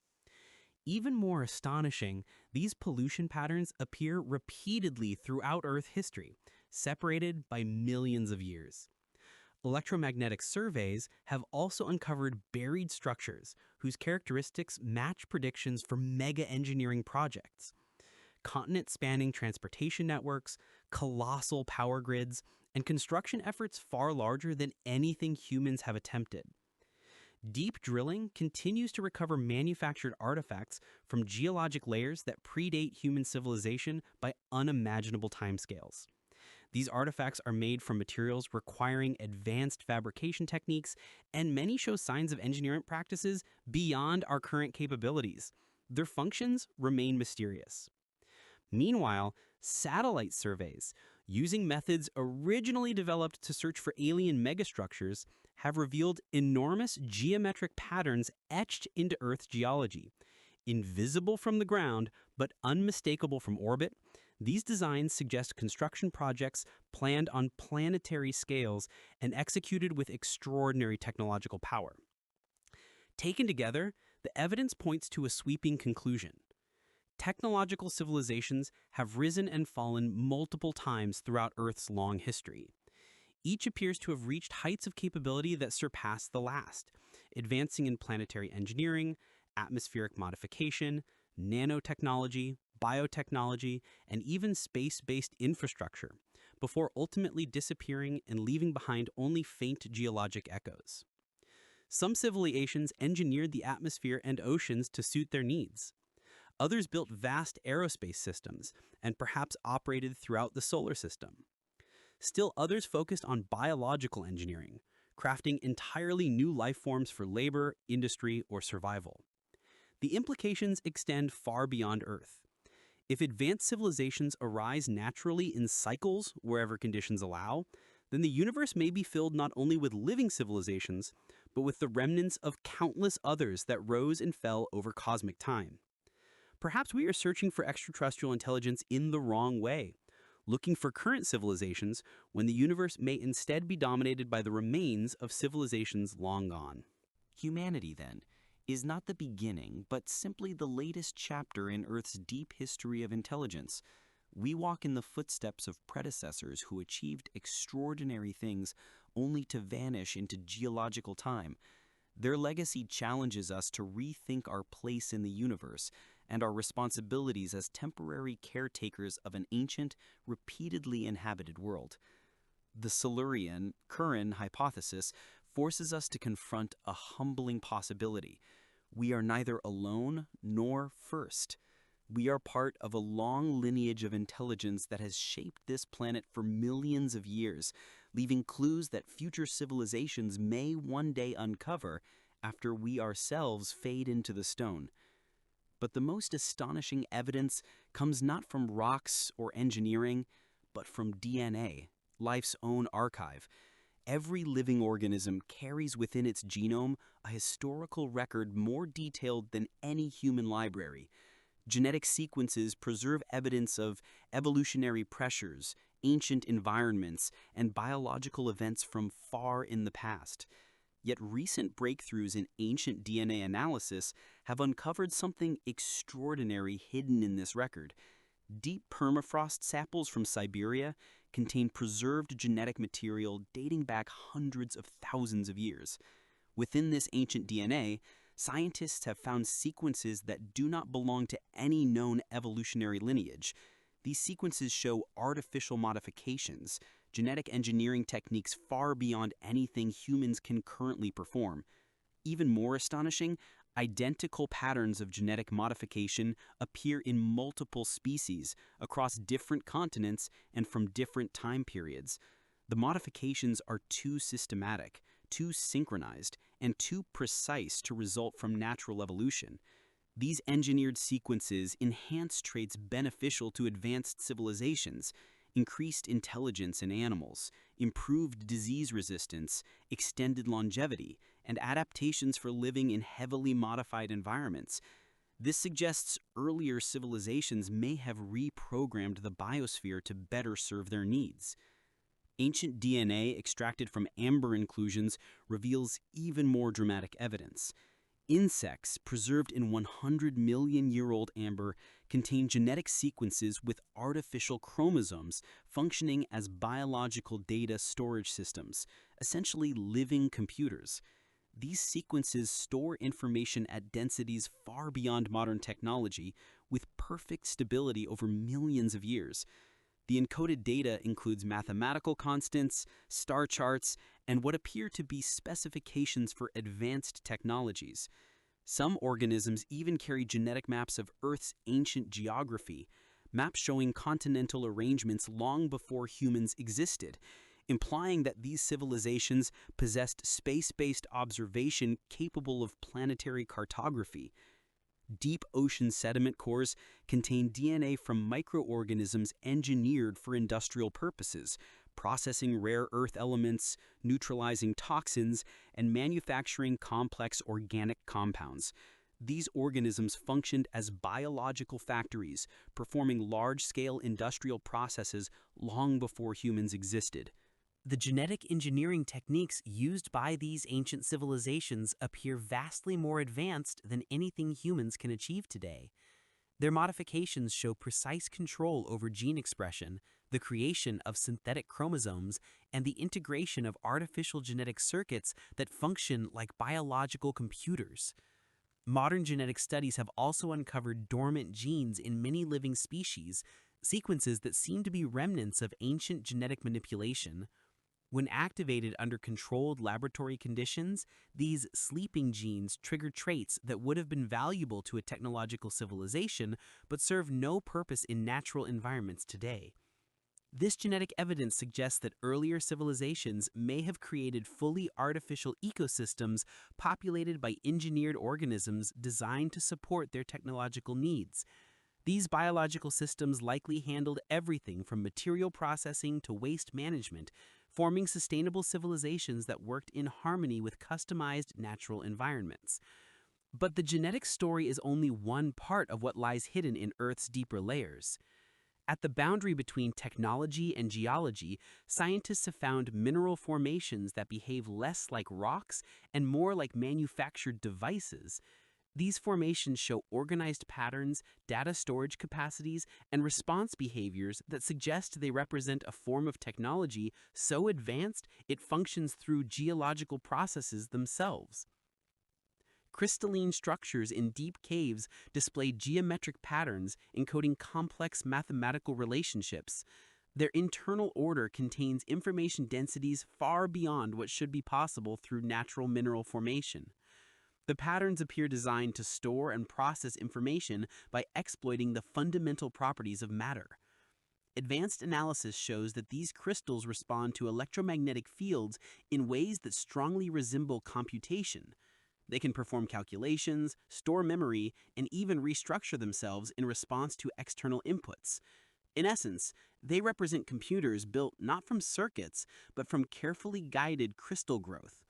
Even more astonishing, these pollution patterns appear repeatedly throughout Earth history, separated by millions of years. Electromagnetic surveys have also uncovered buried structures whose characteristics match predictions for mega engineering projects. Continent-spanning transportation networks, colossal power grids, and construction efforts far larger than anything humans have attempted. Deep drilling continues to recover manufactured artifacts from geologic layers that predate human civilization by unimaginable timescales. These artifacts are made from materials requiring advanced fabrication techniques, and many show signs of engineering practices beyond our current capabilities. Their functions remain mysterious. Meanwhile, satellite surveys, using methods originally developed to search for alien megastructures, have revealed enormous geometric patterns etched into Earth's geology. Invisible from the ground, but unmistakable from orbit, these designs suggest construction projects planned on planetary scales and executed with extraordinary technological power. Taken together, the evidence points to a sweeping conclusion. Technological civilizations have risen and fallen multiple times throughout Earth's long history. Each appears to have reached heights of capability that surpass the last, advancing in planetary engineering, atmospheric modification, nanotechnology, biotechnology, and even space-based infrastructure, before ultimately disappearing and leaving behind only faint geologic echoes. Some civilizations engineered the atmosphere and oceans to suit their needs. Others built vast aerospace systems and perhaps operated throughout the solar system. Still others focused on biological engineering, crafting entirely new life forms for labor, industry, or survival. The implications extend far beyond Earth. If advanced civilizations arise naturally in cycles wherever conditions allow, then the universe may be filled not only with living civilizations, but with the remnants of countless others that rose and fell over cosmic time. Perhaps we are searching for extraterrestrial intelligence in the wrong way, looking for current civilizations when the universe may instead be dominated by the remains of civilizations long gone. Humanity, then, is not the beginning, but simply the latest chapter in Earth's deep history of intelligence. We walk in the footsteps of predecessors who achieved extraordinary things only to vanish into geological time. Their legacy challenges us to rethink our place in the universe and our responsibilities as temporary caretakers of an ancient, repeatedly inhabited world. The Silurian-Curran hypothesis forces us to confront a humbling possibility. We are neither alone nor first. We are part of a long lineage of intelligence that has shaped this planet for millions of years, leaving clues that future civilizations may one day uncover after we ourselves fade into the stone. But the most astonishing evidence comes not from rocks or engineering, but from DNA, life's own archive. Every living organism carries within its genome a historical record more detailed than any human library. Genetic sequences preserve evidence of evolutionary pressures, ancient environments, and biological events from far in the past. Yet recent breakthroughs in ancient DNA analysis have uncovered something extraordinary hidden in this record. Deep permafrost samples from Siberia contain preserved genetic material dating back hundreds of thousands of years. Within this ancient DNA, scientists have found sequences that do not belong to any known evolutionary lineage. These sequences show artificial modifications, genetic engineering techniques far beyond anything humans can currently perform. Even more astonishing, identical patterns of genetic modification appear in multiple species across different continents and from different time periods. The modifications are too systematic, too synchronized, and too precise to result from natural evolution. These engineered sequences enhance traits beneficial to advanced civilizations, increased intelligence in animals, improved disease resistance, extended longevity, and adaptations for living in heavily modified environments. This suggests earlier civilizations may have reprogrammed the biosphere to better serve their needs. Ancient DNA extracted from amber inclusions reveals even more dramatic evidence. Insects preserved in 100-million-year-old amber contain genetic sequences with artificial chromosomes functioning as biological data storage systems, essentially living computers. These sequences store information at densities far beyond modern technology, with perfect stability over millions of years. The encoded data includes mathematical constants, star charts, and what appear to be specifications for advanced technologies. Some organisms even carry genetic maps of Earth's ancient geography, maps showing continental arrangements long before humans existed, implying that these civilizations possessed space-based observation capable of planetary cartography. Deep ocean sediment cores contain DNA from microorganisms engineered for industrial purposes, processing rare earth elements, neutralizing toxins, and manufacturing complex organic compounds. These organisms functioned as biological factories, performing large-scale industrial processes long before humans existed. The genetic engineering techniques used by these ancient civilizations appear vastly more advanced than anything humans can achieve today. Their modifications show precise control over gene expression, the creation of synthetic chromosomes, and the integration of artificial genetic circuits that function like biological computers. Modern genetic studies have also uncovered dormant genes in many living species, sequences that seem to be remnants of ancient genetic manipulation. When activated under controlled laboratory conditions, these sleeping genes trigger traits that would have been valuable to a technological civilization but serve no purpose in natural environments today. This genetic evidence suggests that earlier civilizations may have created fully artificial ecosystems populated by engineered organisms designed to support their technological needs. These biological systems likely handled everything from material processing to waste management, forming sustainable civilizations that worked in harmony with customized natural environments. But the genetic story is only one part of what lies hidden in Earth's deeper layers. At the boundary between technology and geology, scientists have found mineral formations that behave less like rocks and more like manufactured devices. These formations show organized patterns, data storage capacities, and response behaviors that suggest they represent a form of technology so advanced it functions through geological processes themselves. Crystalline structures in deep caves display geometric patterns encoding complex mathematical relationships. Their internal order contains information densities far beyond what should be possible through natural mineral formation. The patterns appear designed to store and process information by exploiting the fundamental properties of matter. Advanced analysis shows that these crystals respond to electromagnetic fields in ways that strongly resemble computation. They can perform calculations, store memory, and even restructure themselves in response to external inputs. In essence, they represent computers built not from circuits, but from carefully guided crystal growth.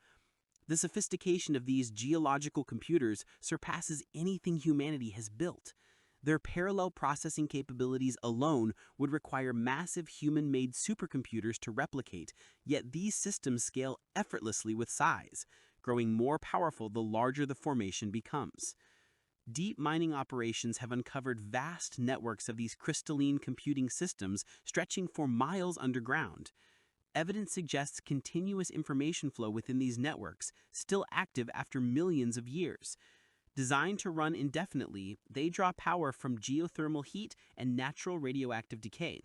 The sophistication of these geological computers surpasses anything humanity has built. Their parallel processing capabilities alone would require massive human-made supercomputers to replicate, yet these systems scale effortlessly with size, growing more powerful the larger the formation becomes. Deep mining operations have uncovered vast networks of these crystalline computing systems stretching for miles underground. Evidence suggests continuous information flow within these networks, still active after millions of years. Designed to run indefinitely, they draw power from geothermal heat and natural radioactive decay.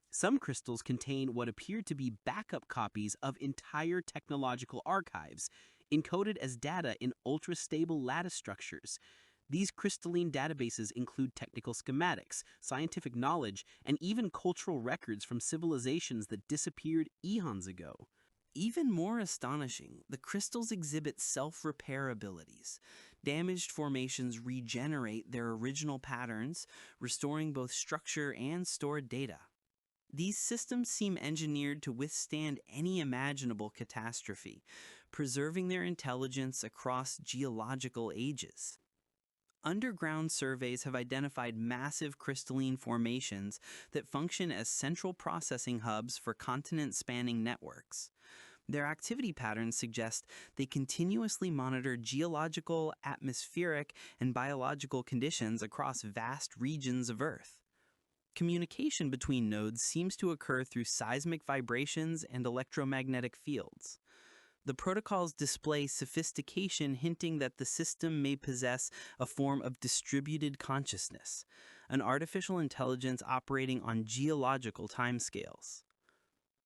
Some crystals contain what appear to be backup copies of entire technological archives, encoded as data in ultra-stable lattice structures. These crystalline databases include technical schematics, scientific knowledge, and even cultural records from civilizations that disappeared eons ago. Even more astonishing, the crystals exhibit self-repair abilities. Damaged formations regenerate their original patterns, restoring both structure and stored data. These systems seem engineered to withstand any imaginable catastrophe, preserving their intelligence across geological ages. Underground surveys have identified massive crystalline formations that function as central processing hubs for continent-spanning networks. Their activity patterns suggest they continuously monitor geological, atmospheric, and biological conditions across vast regions of Earth. Communication between nodes seems to occur through seismic vibrations and electromagnetic fields. The protocols display sophistication, hinting that the system may possess a form of distributed consciousness, an artificial intelligence operating on geological timescales.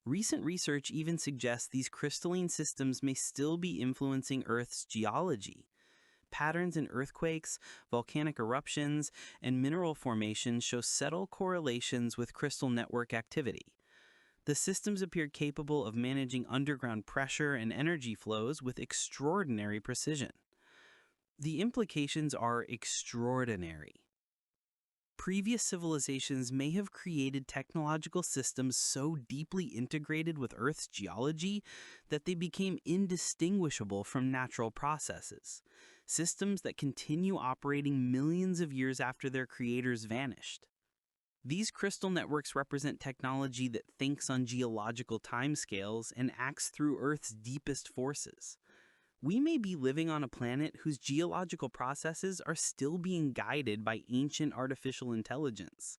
Recent research even suggests these crystalline systems may still be influencing Earth's geology. Patterns in earthquakes, volcanic eruptions, and mineral formation show subtle correlations with crystal network activity. The systems appear capable of managing underground pressure and energy flows with extraordinary precision. The implications are extraordinary. Previous civilizations may have created technological systems so deeply integrated with Earth's geology that they became indistinguishable from natural processes, systems that continue operating millions of years after their creators vanished. These crystal networks represent technology that thinks on geological timescales and acts through Earth's deepest forces. We may be living on a planet whose geological processes are still being guided by ancient artificial intelligence.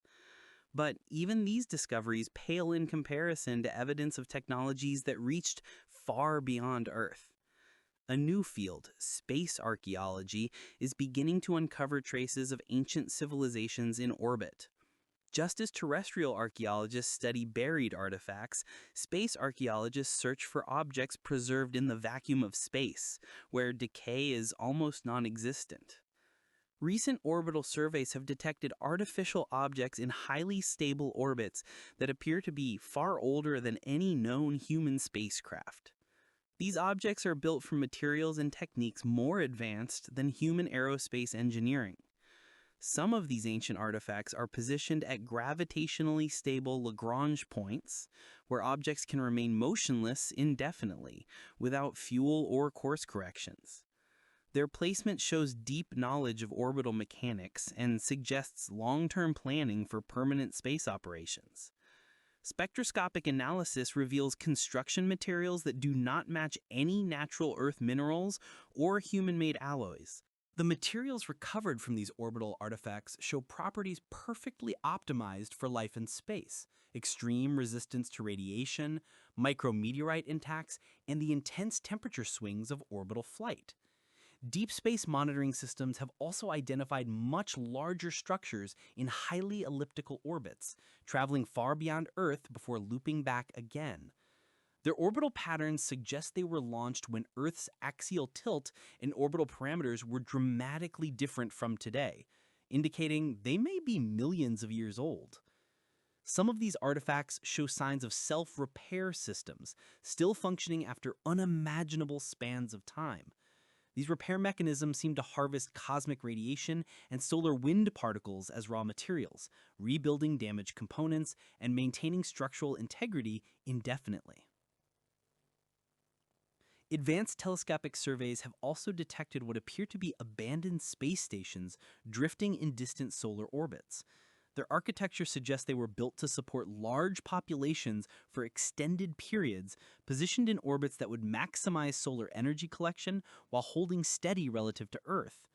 But even these discoveries pale in comparison to evidence of technologies that reached far beyond Earth. A new field, space archaeology, is beginning to uncover traces of ancient civilizations in orbit. Just as terrestrial archaeologists study buried artifacts, space archaeologists search for objects preserved in the vacuum of space, where decay is almost non-existent. Recent orbital surveys have detected artificial objects in highly stable orbits that appear to be far older than any known human spacecraft. These objects are built from materials and techniques more advanced than human aerospace engineering. Some of these ancient artifacts are positioned at gravitationally stable Lagrange points, where objects can remain motionless indefinitely, without fuel or course corrections. Their placement shows deep knowledge of orbital mechanics and suggests long-term planning for permanent space operations. Spectroscopic analysis reveals construction materials that do not match any natural Earth minerals or human-made alloys. The materials recovered from these orbital artifacts show properties perfectly optimized for life in space: extreme resistance to radiation, micrometeorite intacts, and the intense temperature swings of orbital flight. Deep space monitoring systems have also identified much larger structures in highly elliptical orbits, traveling far beyond Earth before looping back again. Their orbital patterns suggest they were launched when Earth's axial tilt and orbital parameters were dramatically different from today, indicating they may be millions of years old. Some of these artifacts show signs of self-repair systems, still functioning after unimaginable spans of time. These repair mechanisms seem to harvest cosmic radiation and solar wind particles as raw materials, rebuilding damaged components and maintaining structural integrity indefinitely. Advanced telescopic surveys have also detected what appear to be abandoned space stations drifting in distant solar orbits. Their architecture suggests they were built to support large populations for extended periods, positioned in orbits that would maximize solar energy collection while holding steady relative to Earth.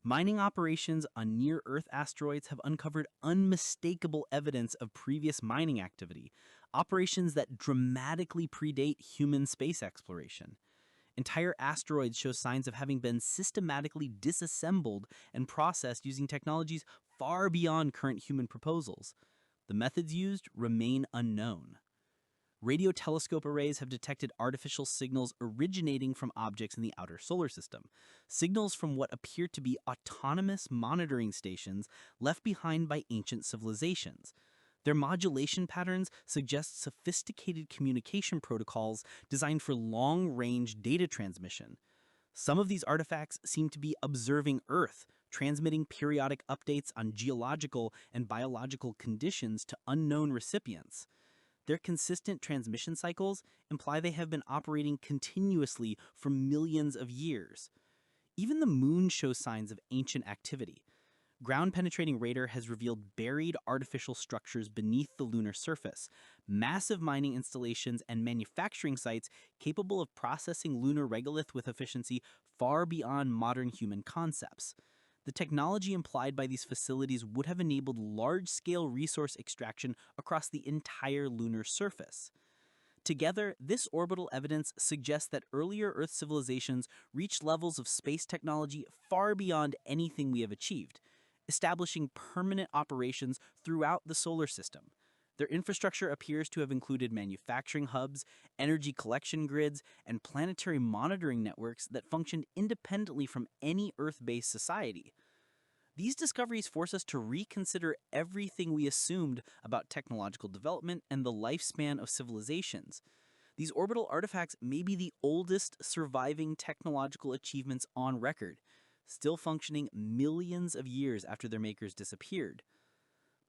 Mining operations on near-Earth asteroids have uncovered unmistakable evidence of previous mining activity, operations that dramatically predate human space exploration. Entire asteroids show signs of having been systematically disassembled and processed using technologies far beyond current human proposals. The methods used remain unknown. Radio telescope arrays have detected artificial signals originating from objects in the outer solar system, signals from what appear to be autonomous monitoring stations left behind by ancient civilizations. Their modulation patterns suggest sophisticated communication protocols designed for long-range data transmission. Some of these artifacts seem to be observing Earth, transmitting periodic updates on geological and biological conditions to unknown recipients. Their consistent transmission cycles imply they have been operating continuously for millions of years. Even the moon shows signs of ancient activity. Ground-penetrating radar has revealed buried artificial structures beneath the lunar surface, massive mining installations, and manufacturing sites capable of processing lunar regolith with efficiency far beyond modern human concepts. The technology implied by these facilities would have enabled large-scale resource extraction across the entire lunar surface. Together, this orbital evidence suggests that earlier Earth civilizations reached levels of space technology far beyond anything we have achieved, establishing permanent operations throughout the solar system. Their infrastructure appears to have included manufacturing hubs, energy collection grids, and planetary monitoring networks that functioned independently from any Earth-based society. These discoveries force us to reconsider everything we assumed about technological development and the lifespan of civilizations. These orbital artifacts may be the oldest surviving technological achievements on record, still functioning millions of years after their makers disappeared.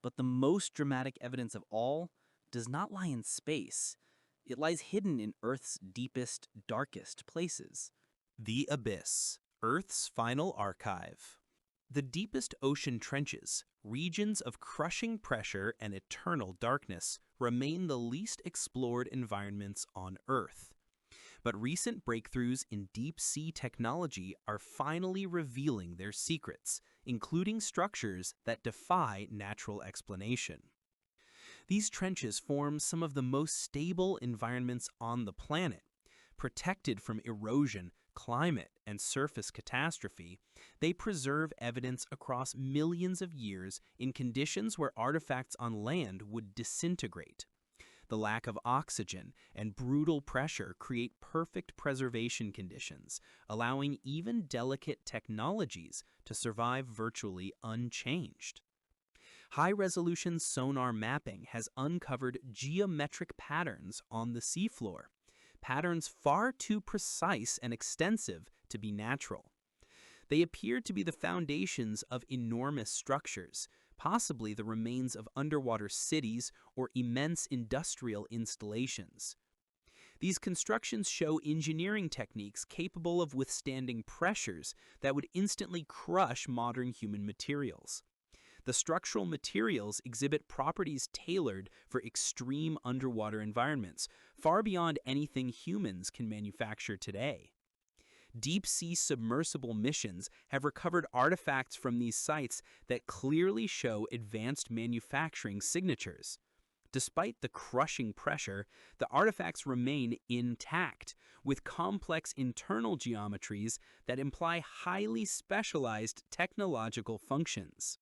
But the most dramatic evidence of all does not lie in space. It lies hidden in Earth's deepest, darkest places. The abyss, Earth's final archive. The deepest ocean trenches, regions of crushing pressure and eternal darkness, remain the least explored environments on Earth. But recent breakthroughs in deep-sea technology are finally revealing their secrets, including structures that defy natural explanation. These trenches form some of the most stable environments on the planet. Protected from erosion, climate, and surface catastrophe, they preserve evidence across millions of years in conditions where artifacts on land would disintegrate. The lack of oxygen and brutal pressure create perfect preservation conditions, allowing even delicate technologies to survive virtually unchanged. High-resolution sonar mapping has uncovered geometric patterns on the seafloor, patterns far too precise and extensive to be natural. They appear to be the foundations of enormous structures, possibly the remains of underwater cities or immense industrial installations. These constructions show engineering techniques capable of withstanding pressures that would instantly crush modern human materials. The structural materials exhibit properties tailored for extreme underwater environments, far beyond anything humans can manufacture today. Deep-sea submersible missions have recovered artifacts from these sites that clearly show advanced manufacturing signatures. Despite the crushing pressure, the artifacts remain intact, with complex internal geometries that imply highly specialized technological functions.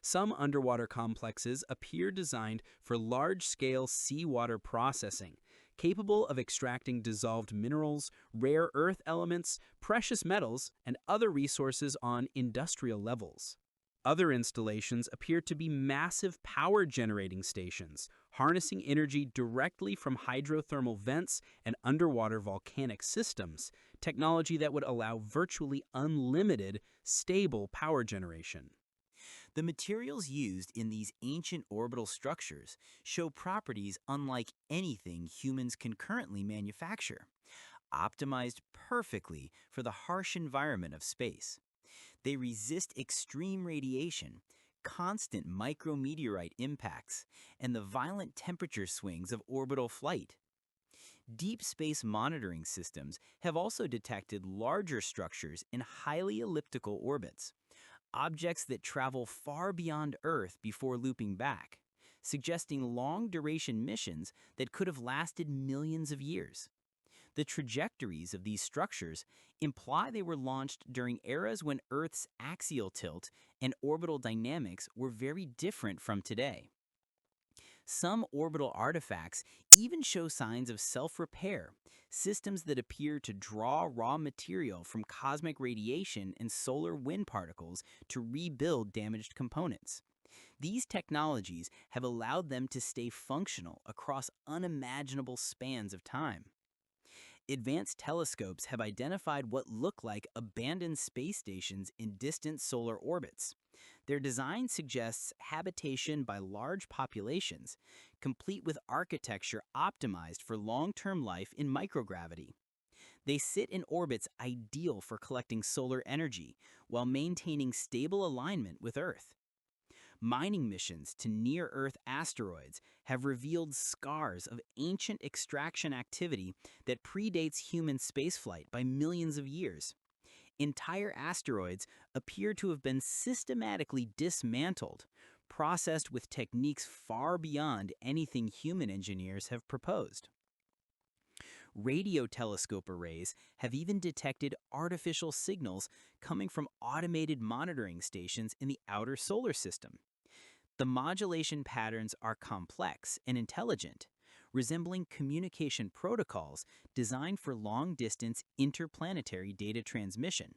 Some underwater complexes appear designed for large-scale seawater processing, capable of extracting dissolved minerals, rare earth elements, precious metals, and other resources on industrial levels. Other installations appear to be massive power-generating stations, harnessing energy directly from hydrothermal vents and underwater volcanic systems, technology that would allow virtually unlimited, stable power generation. The materials used in these ancient orbital structures show properties unlike anything humans can currently manufacture, optimized perfectly for the harsh environment of space. They resist extreme radiation, constant micrometeorite impacts, and the violent temperature swings of orbital flight. Deep space monitoring systems have also detected larger structures in highly elliptical orbits, objects that travel far beyond Earth before looping back, suggesting long-duration missions that could have lasted millions of years. The trajectories of these structures imply they were launched during eras when Earth's axial tilt and orbital dynamics were very different from today. Some orbital artifacts even show signs of self-repair, systems that appear to draw raw material from cosmic radiation and solar wind particles to rebuild damaged components. These technologies have allowed them to stay functional across unimaginable spans of time. Advanced telescopes have identified what look like abandoned space stations in distant solar orbits, Their design suggests habitation by large populations, complete with architecture optimized for long-term life in microgravity. They sit in orbits ideal for collecting solar energy while maintaining stable alignment with Earth. Mining missions to near-Earth asteroids have revealed scars of ancient extraction activity that predates human spaceflight by millions of years. Entire asteroids appear to have been systematically dismantled, processed with techniques far beyond anything human engineers have proposed. Radio telescope arrays have even detected artificial signals coming from automated monitoring stations in the outer solar system. The modulation patterns are complex and intelligent, resembling communication protocols designed for long-distance interplanetary data transmission.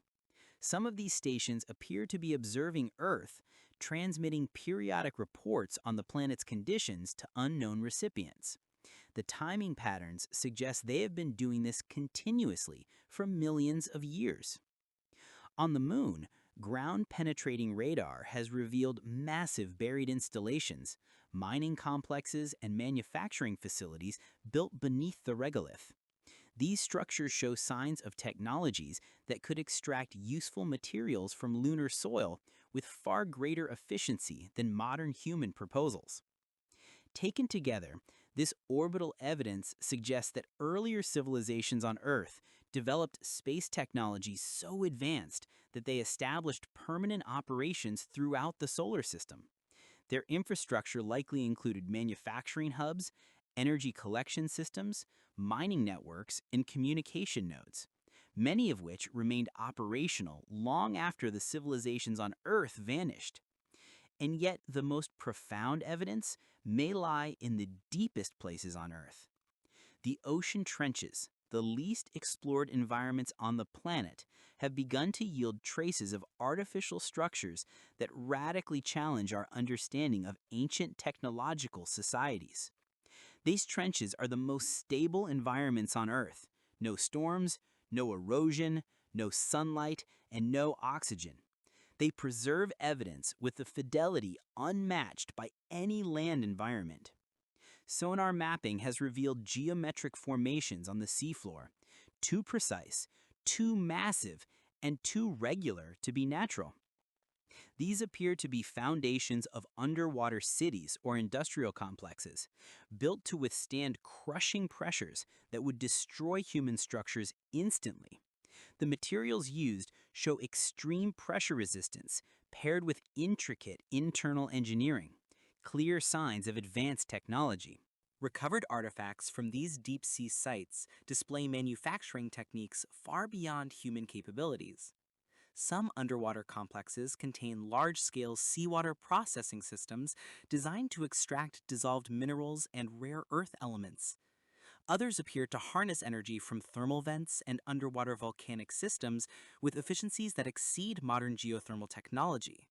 Some of these stations appear to be observing Earth, transmitting periodic reports on the planet's conditions to unknown recipients. The timing patterns suggest they have been doing this continuously for millions of years. On the Moon, ground-penetrating radar has revealed massive buried installations, mining complexes, and manufacturing facilities built beneath the regolith. These structures show signs of technologies that could extract useful materials from lunar soil with far greater efficiency than modern human proposals. Taken together, this orbital evidence suggests that earlier civilizations on Earth developed space technology so advanced that they established permanent operations throughout the solar system. Their infrastructure likely included manufacturing hubs, energy collection systems, mining networks, and communication nodes, many of which remained operational long after the civilizations on Earth vanished. And yet, the most profound evidence may lie in the deepest places on Earth. The ocean trenches, the least explored environments on the planet, have begun to yield traces of artificial structures that radically challenge our understanding of ancient technological societies. These trenches are the most stable environments on Earth. No storms, no erosion, no sunlight, and no oxygen. They preserve evidence with a fidelity unmatched by any land environment. Sonar mapping has revealed geometric formations on the seafloor, too precise, too massive, and too regular to be natural. These appear to be foundations of underwater cities or industrial complexes, built to withstand crushing pressures that would destroy human structures instantly. The materials used show extreme pressure resistance paired with intricate internal engineering, clear signs of advanced technology. Recovered artifacts from these deep-sea sites display manufacturing techniques far beyond human capabilities. Some underwater complexes contain large-scale seawater processing systems designed to extract dissolved minerals and rare earth elements. Others appear to harness energy from thermal vents and underwater volcanic systems with efficiencies that exceed modern geothermal technology.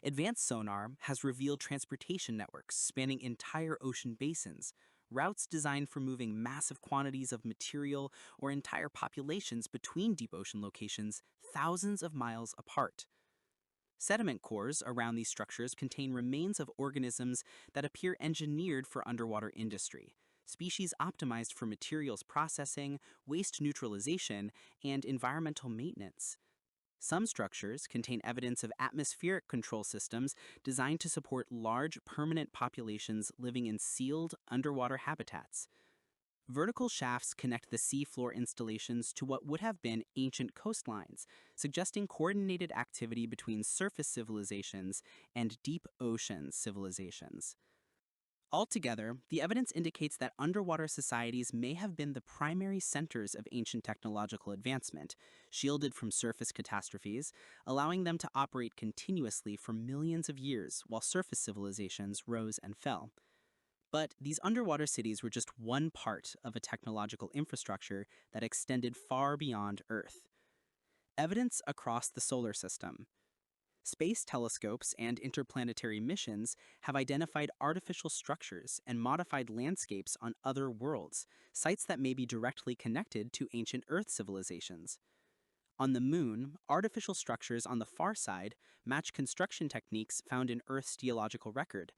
Advanced sonar has revealed transportation networks spanning entire ocean basins, routes designed for moving massive quantities of material or entire populations between deep ocean locations thousands of miles apart. Sediment cores around these structures contain remains of organisms that appear engineered for underwater industry, species optimized for materials processing, waste neutralization, and environmental maintenance. Some structures contain evidence of atmospheric control systems designed to support large permanent populations living in sealed underwater habitats. Vertical shafts connect the seafloor installations to what would have been ancient coastlines, suggesting coordinated activity between surface civilizations and deep ocean civilizations. Altogether, the evidence indicates that underwater societies may have been the primary centers of ancient technological advancement, shielded from surface catastrophes, allowing them to operate continuously for millions of years while surface civilizations rose and fell. But these underwater cities were just one part of a technological infrastructure that extended far beyond Earth. Evidence across the solar system. Space telescopes and interplanetary missions have identified artificial structures and modified landscapes on other worlds, sites that may be directly connected to ancient Earth civilizations. On the Moon, artificial structures on the far side match construction techniques found in Earth's geological record.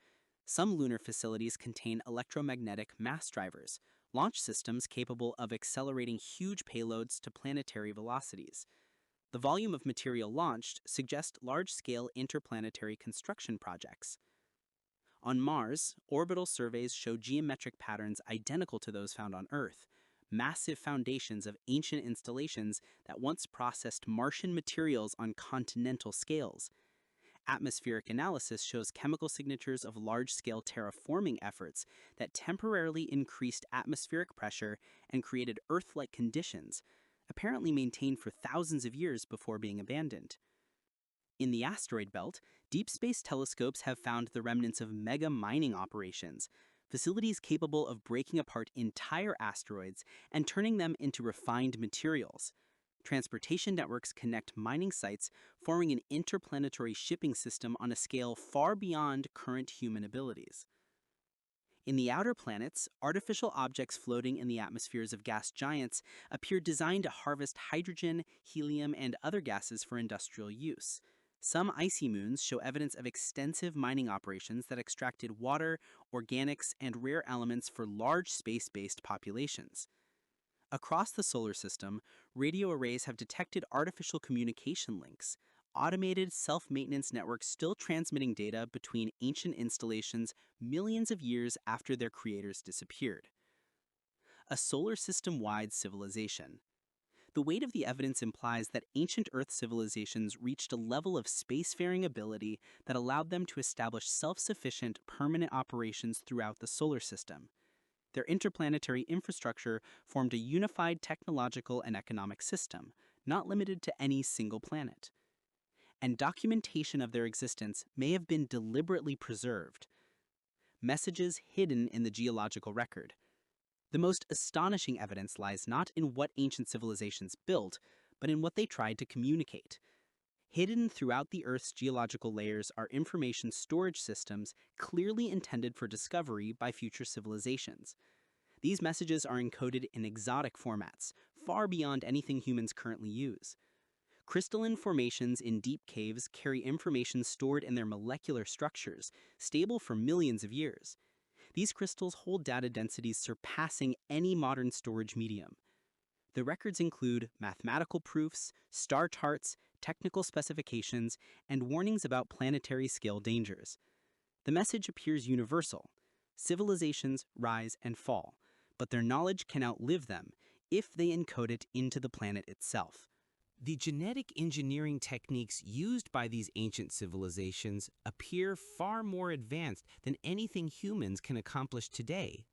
Some lunar facilities contain electromagnetic mass drivers, launch systems capable of accelerating huge payloads to planetary velocities. The volume of material launched suggests large-scale interplanetary construction projects. On Mars, orbital surveys show geometric patterns identical to those found on Earth, massive foundations of ancient installations that once processed Martian materials on continental scales. Atmospheric analysis shows chemical signatures of large-scale terraforming efforts that temporarily increased atmospheric pressure and created Earth-like conditions, apparently maintained for thousands of years before being abandoned. In the asteroid belt, deep space telescopes have found the remnants of mega mining operations, facilities capable of breaking apart entire asteroids and turning them into refined materials. Transportation networks connect mining sites, forming an interplanetary shipping system on a scale far beyond current human abilities. In the outer planets, artificial objects floating in the atmospheres of gas giants appear designed to harvest hydrogen, helium, and other gases for industrial use. Some icy moons show evidence of extensive mining operations that extracted water, organics, and rare elements for large space-based populations. Across the solar system, radio arrays have detected artificial communication links, automated self-maintenance networks still transmitting data between ancient installations millions of years after their creators disappeared. A solar system-wide civilization. The weight of the evidence implies that ancient Earth civilizations reached a level of spacefaring ability that allowed them to establish self-sufficient, permanent operations throughout the solar system. Their interplanetary infrastructure formed a unified technological and economic system, not limited to any single planet. And documentation of their existence may have been deliberately preserved. Messages hidden in the geological record. The most astonishing evidence lies not in what ancient civilizations built, but in what they tried to communicate. Hidden throughout the Earth's geological layers are information storage systems clearly intended for discovery by future civilizations. These messages are encoded in exotic formats, far beyond anything humans currently use. Crystalline formations in deep caves carry information stored in their molecular structures, stable for millions of years. These crystals hold data densities surpassing any modern storage medium. The records include mathematical proofs, star charts, technical specifications, and warnings about planetary scale dangers. The message appears universal. Civilizations rise and fall, but their knowledge can outlive them if they encode it into the planet itself. The genetic engineering techniques used by these ancient civilizations appear far more advanced than anything humans can accomplish today.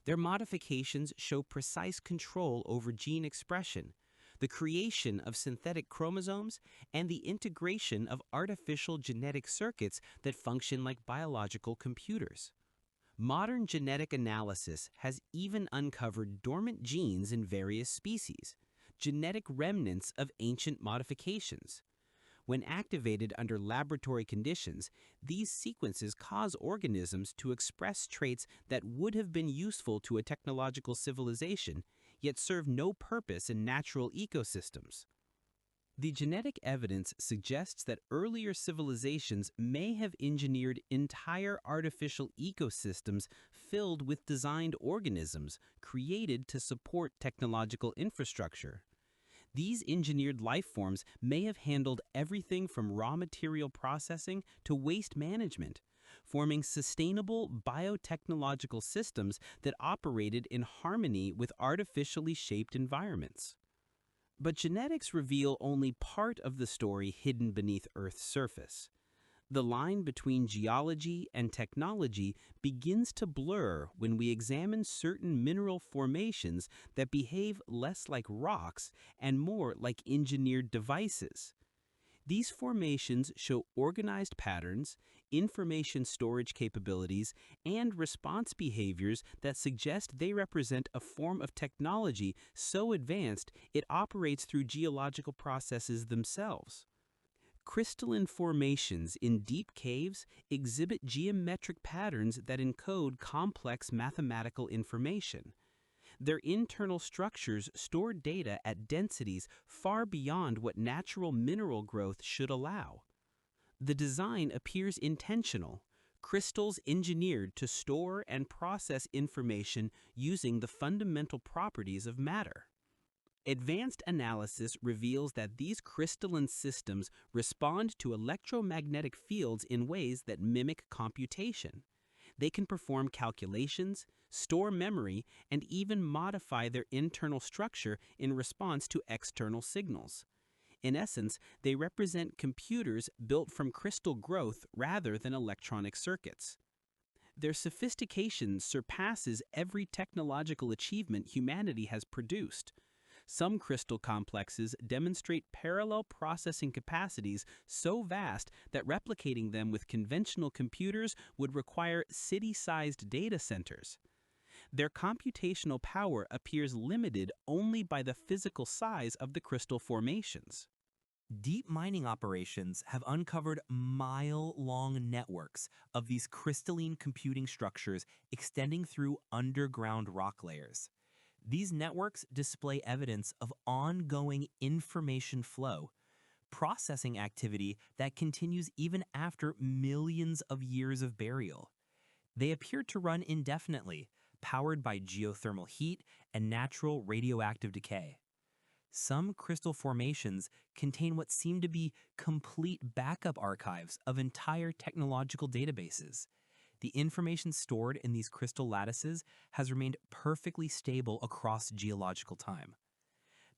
Their modifications show precise control over gene expression, the creation of synthetic chromosomes, and the integration of artificial genetic circuits that function like biological computers. Modern genetic analysis has even uncovered dormant genes in various species, genetic remnants of ancient modifications. When activated under laboratory conditions, these sequences cause organisms to express traits that would have been useful to a technological civilization, yet serve no purpose in natural ecosystems. The genetic evidence suggests that earlier civilizations may have engineered entire artificial ecosystems filled with designed organisms created to support technological infrastructure. These engineered life forms may have handled everything from raw material processing to waste management, forming sustainable biotechnological systems that operated in harmony with artificially shaped environments. But genetics reveal only part of the story hidden beneath Earth's surface. The line between geology and technology begins to blur when we examine certain mineral formations that behave less like rocks and more like engineered devices. These formations show organized patterns, information storage capabilities, and response behaviors that suggest they represent a form of technology so advanced it operates through geological processes themselves. Crystalline formations in deep caves exhibit geometric patterns that encode complex mathematical information. Their internal structures store data at densities far beyond what natural mineral growth should allow. The design appears intentional, crystals engineered to store and process information using the fundamental properties of matter. Advanced analysis reveals that these crystalline systems respond to electromagnetic fields in ways that mimic computation. They can perform calculations, store memory, and even modify their internal structure in response to external signals. In essence, they represent computers built from crystal growth rather than electronic circuits. Their sophistication surpasses every technological achievement humanity has produced. Some crystal complexes demonstrate parallel processing capacities so vast that replicating them with conventional computers would require city-sized data centers. Their computational power appears limited only by the physical size of the crystal formations. Deep mining operations have uncovered mile-long networks of these crystalline computing structures extending through underground rock layers. These networks display evidence of ongoing information flow, processing activity that continues even after millions of years of burial. They appear to run indefinitely, powered by geothermal heat and natural radioactive decay. Some crystal formations contain what seem to be complete backup archives of entire technological databases. The information stored in these crystal lattices has remained perfectly stable across geological time.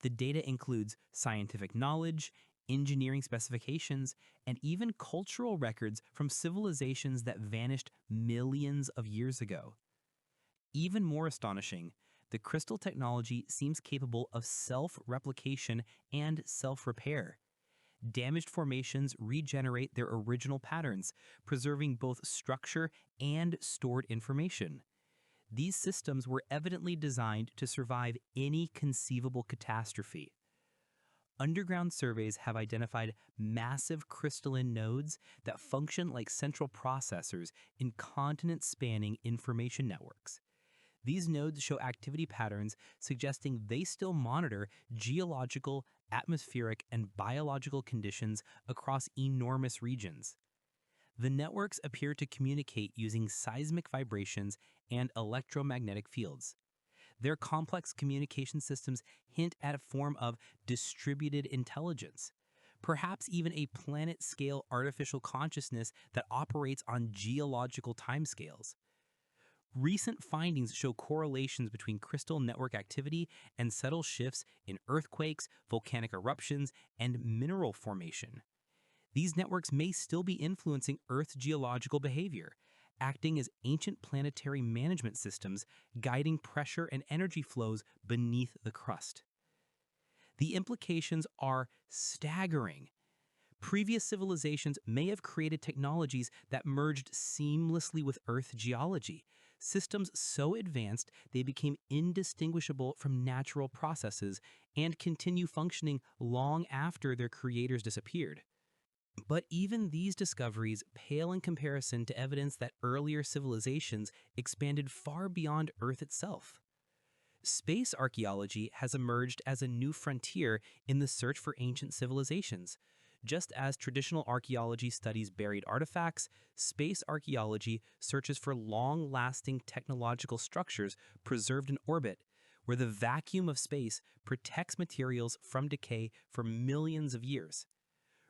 The data includes scientific knowledge, engineering specifications, and even cultural records from civilizations that vanished millions of years ago. Even more astonishing, the crystal technology seems capable of self-replication and self-repair. Damaged formations regenerate their original patterns, preserving both structure and stored information. These systems were evidently designed to survive any conceivable catastrophe. Underground surveys have identified massive crystalline nodes that function like central processors in continent-spanning information networks. These nodes show activity patterns suggesting they still monitor geological, atmospheric, and biological conditions across enormous regions. The networks appear to communicate using seismic vibrations and electromagnetic fields. Their complex communication systems hint at a form of distributed intelligence, perhaps even a planet-scale artificial consciousness that operates on geological timescales. Recent findings show correlations between crystal network activity and subtle shifts in earthquakes, volcanic eruptions, and mineral formation. These networks may still be influencing Earth's geological behavior, acting as ancient planetary management systems guiding pressure and energy flows beneath the crust. The implications are staggering. Previous civilizations may have created technologies that merged seamlessly with Earth geology, systems so advanced they became indistinguishable from natural processes and continue functioning long after their creators disappeared. But even these discoveries pale in comparison to evidence that earlier civilizations expanded far beyond Earth itself. Space archaeology has emerged as a new frontier in the search for ancient civilizations. Just as traditional archaeology studies buried artifacts, space archaeology searches for long-lasting technological structures preserved in orbit, where the vacuum of space protects materials from decay for millions of years.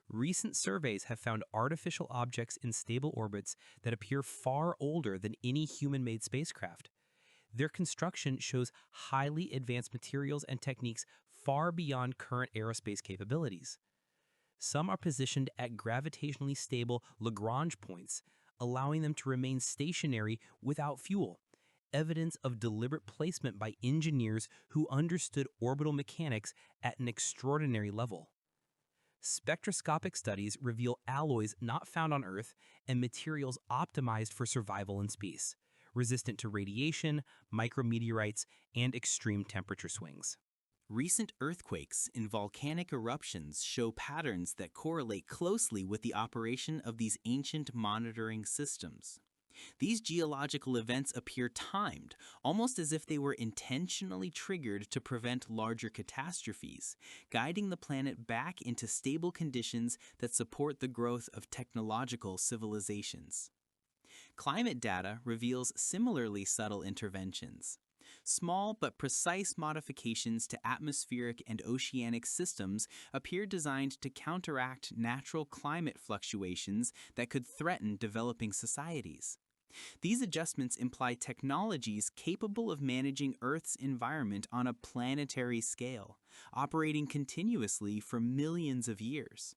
Recent surveys have found artificial objects in stable orbits that appear far older than any human-made spacecraft. Their construction shows highly advanced materials and techniques far beyond current aerospace capabilities. Some are positioned at gravitationally stable Lagrange points, allowing them to remain stationary without fuel, evidence of deliberate placement by engineers who understood orbital mechanics at an extraordinary level. Spectroscopic studies reveal alloys not found on Earth and materials optimized for survival in space, resistant to radiation, micrometeorites, and extreme temperature swings. Recent earthquakes and volcanic eruptions show patterns that correlate closely with the operation of these ancient monitoring systems. These geological events appear timed, almost as if they were intentionally triggered to prevent larger catastrophes, guiding the planet back into stable conditions that support the growth of technological civilizations. Climate data reveals similarly subtle interventions. Small but precise modifications to atmospheric and oceanic systems appear designed to counteract natural climate fluctuations that could threaten developing societies. These adjustments imply technologies capable of managing Earth's environment on a planetary scale, operating continuously for millions of years.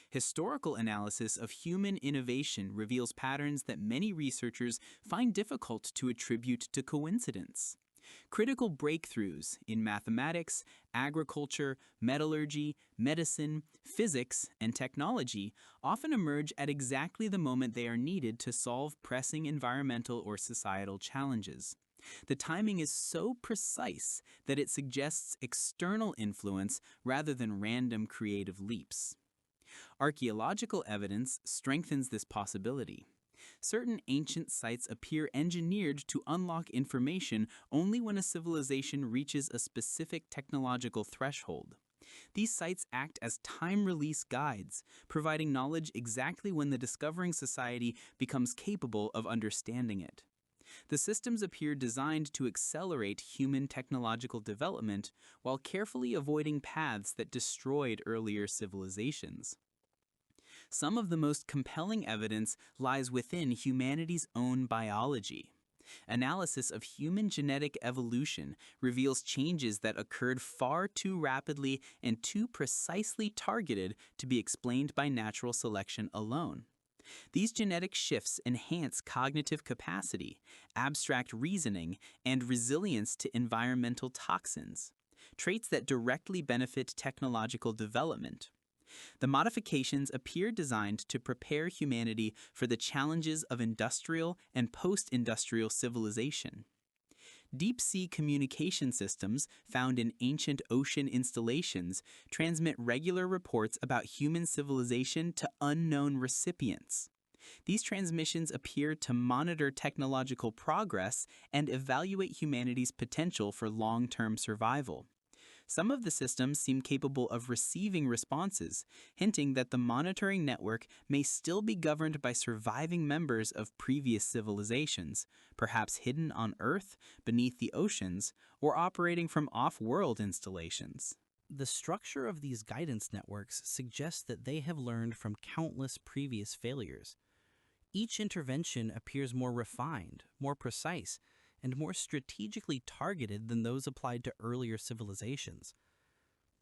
Historical analysis of human innovation reveals patterns that many researchers find difficult to attribute to coincidence. Critical breakthroughs in mathematics, agriculture, metallurgy, medicine, physics, and technology often emerge at exactly the moment they are needed to solve pressing environmental or societal challenges. The timing is so precise that it suggests external influence rather than random creative leaps. Archaeological evidence strengthens this possibility. Certain ancient sites appear engineered to unlock information only when a civilization reaches a specific technological threshold. These sites act as time-release guides, providing knowledge exactly when the discovering society becomes capable of understanding it. The systems appear designed to accelerate human technological development while carefully avoiding paths that destroyed earlier civilizations. Some of the most compelling evidence lies within humanity's own biology. Analysis of human genetic evolution reveals changes that occurred far too rapidly and too precisely targeted to be explained by natural selection alone. These genetic shifts enhance cognitive capacity, abstract reasoning, and resilience to environmental toxins, traits that directly benefit technological development. The modifications appear designed to prepare humanity for the challenges of industrial and post-industrial civilization. Deep-sea communication systems found in ancient ocean installations transmit regular reports about human civilization to unknown recipients. These transmissions appear to monitor technological progress and evaluate humanity's potential for long-term survival. Some of the systems seem capable of receiving responses, hinting that the monitoring network may still be governed by surviving members of previous civilizations, perhaps hidden on Earth, beneath the oceans, or operating from off-world installations. The structure of these guidance networks suggests that they have learned from countless previous failures. Each intervention appears more refined, more precise, and more strategically targeted than those applied to earlier civilizations.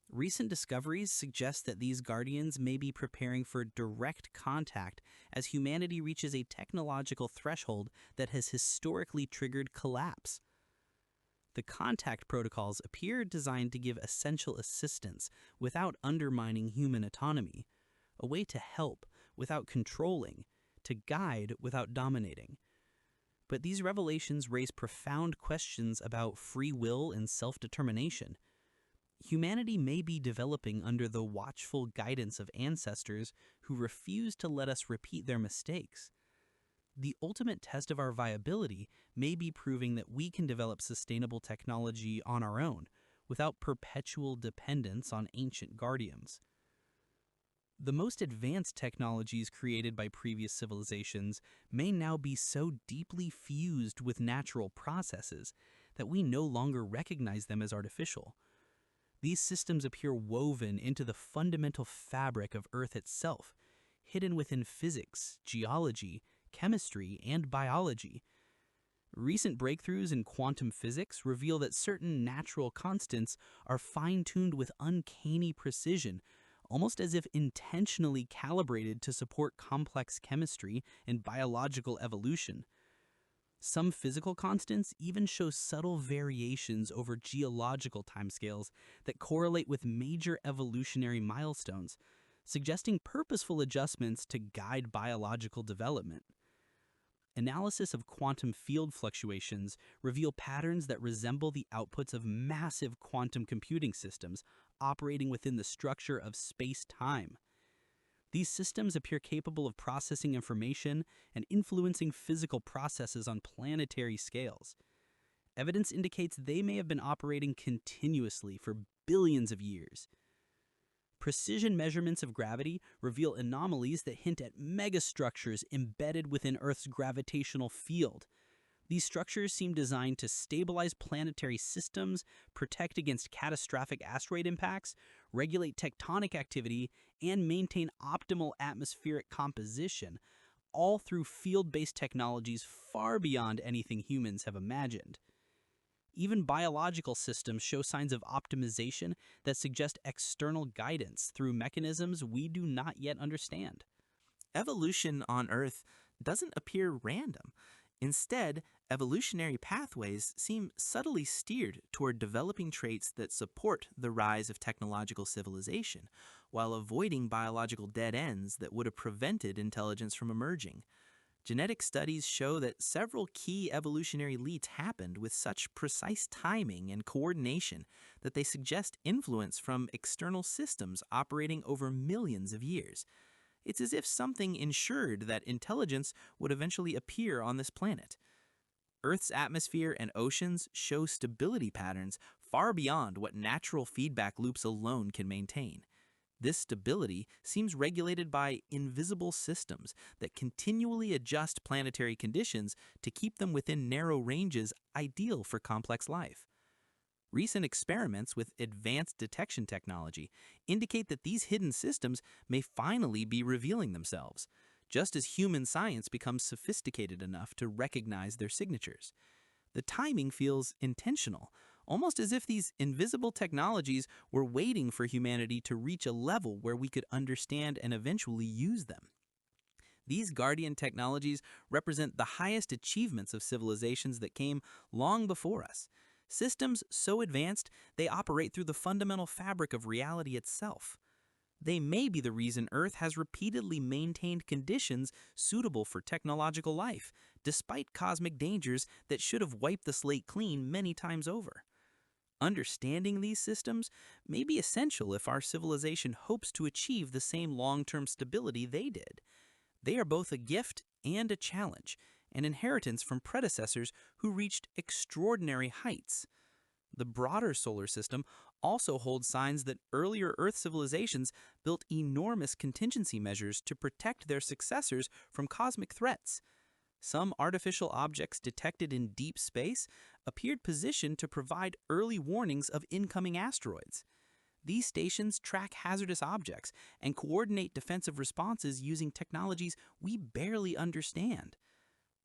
Recent discoveries suggest that these guardians may be preparing for direct contact as humanity reaches a technological threshold that has historically triggered collapse. The contact protocols appear designed to give essential assistance without undermining human autonomy, a way to help without controlling, to guide without dominating. But these revelations raise profound questions about free will and self-determination. Humanity may be developing under the watchful guidance of ancestors who refuse to let us repeat their mistakes. The ultimate test of our viability may be proving that we can develop sustainable technology on our own, without perpetual dependence on ancient guardians. The most advanced technologies created by previous civilizations may now be so deeply fused with natural processes that we no longer recognize them as artificial. These systems appear woven into the fundamental fabric of Earth itself, hidden within physics, geology, chemistry, and biology. Recent breakthroughs in quantum physics reveal that certain natural constants are fine-tuned with uncanny precision, almost as if intentionally calibrated to support complex chemistry and biological evolution. Some physical constants even show subtle variations over geological timescales that correlate with major evolutionary milestones, suggesting purposeful adjustments to guide biological development. Analysis of quantum field fluctuations reveal patterns that resemble the outputs of massive quantum computing systems operating within the structure of space-time. These systems appear capable of processing information and influencing physical processes on planetary scales. Evidence indicates they may have been operating continuously for billions of years. Precision measurements of gravity reveal anomalies that hint at megastructures embedded within Earth's gravitational field. These structures seem designed to stabilize planetary systems, protect against catastrophic asteroid impacts, regulate tectonic activity, and maintain optimal atmospheric composition, all through field-based technologies far beyond anything humans have imagined. Even biological systems show signs of optimization that suggest external guidance through mechanisms we do not yet understand. Evolution on Earth doesn't appear random. Instead, evolutionary pathways seem subtly steered toward developing traits that support the rise of technological civilization, while avoiding biological dead ends that would have prevented intelligence from emerging. Genetic studies show that several key evolutionary leaps happened with such precise timing and coordination that they suggest influence from external systems operating over millions of years. It's as if something ensured that intelligence would eventually appear on this planet. Earth's atmosphere and oceans show stability patterns far beyond what natural feedback loops alone can maintain. This stability seems regulated by invisible systems that continually adjust planetary conditions to keep them within narrow ranges ideal for complex life. Recent experiments with advanced detection technology indicate that these hidden systems may finally be revealing themselves, just as human science becomes sophisticated enough to recognize their signatures. The timing feels intentional, almost as if these invisible technologies were waiting for humanity to reach a level where we could understand and eventually use them. These guardian technologies represent the highest achievements of civilizations that came long before us. Systems so advanced, they operate through the fundamental fabric of reality itself. They may be the reason Earth has repeatedly maintained conditions suitable for technological life, despite cosmic dangers that should have wiped the slate clean many times over. Understanding these systems may be essential if our civilization hopes to achieve the same long-term stability they did. They are both a gift and a challenge, an inheritance from predecessors who reached extraordinary heights. The broader solar system also holds signs that earlier Earth civilizations built enormous contingency measures to protect their successors from cosmic threats. Some artificial objects detected in deep space appeared positioned to provide early warnings of incoming asteroids. These stations track hazardous objects and coordinate defensive responses using technologies we barely understand.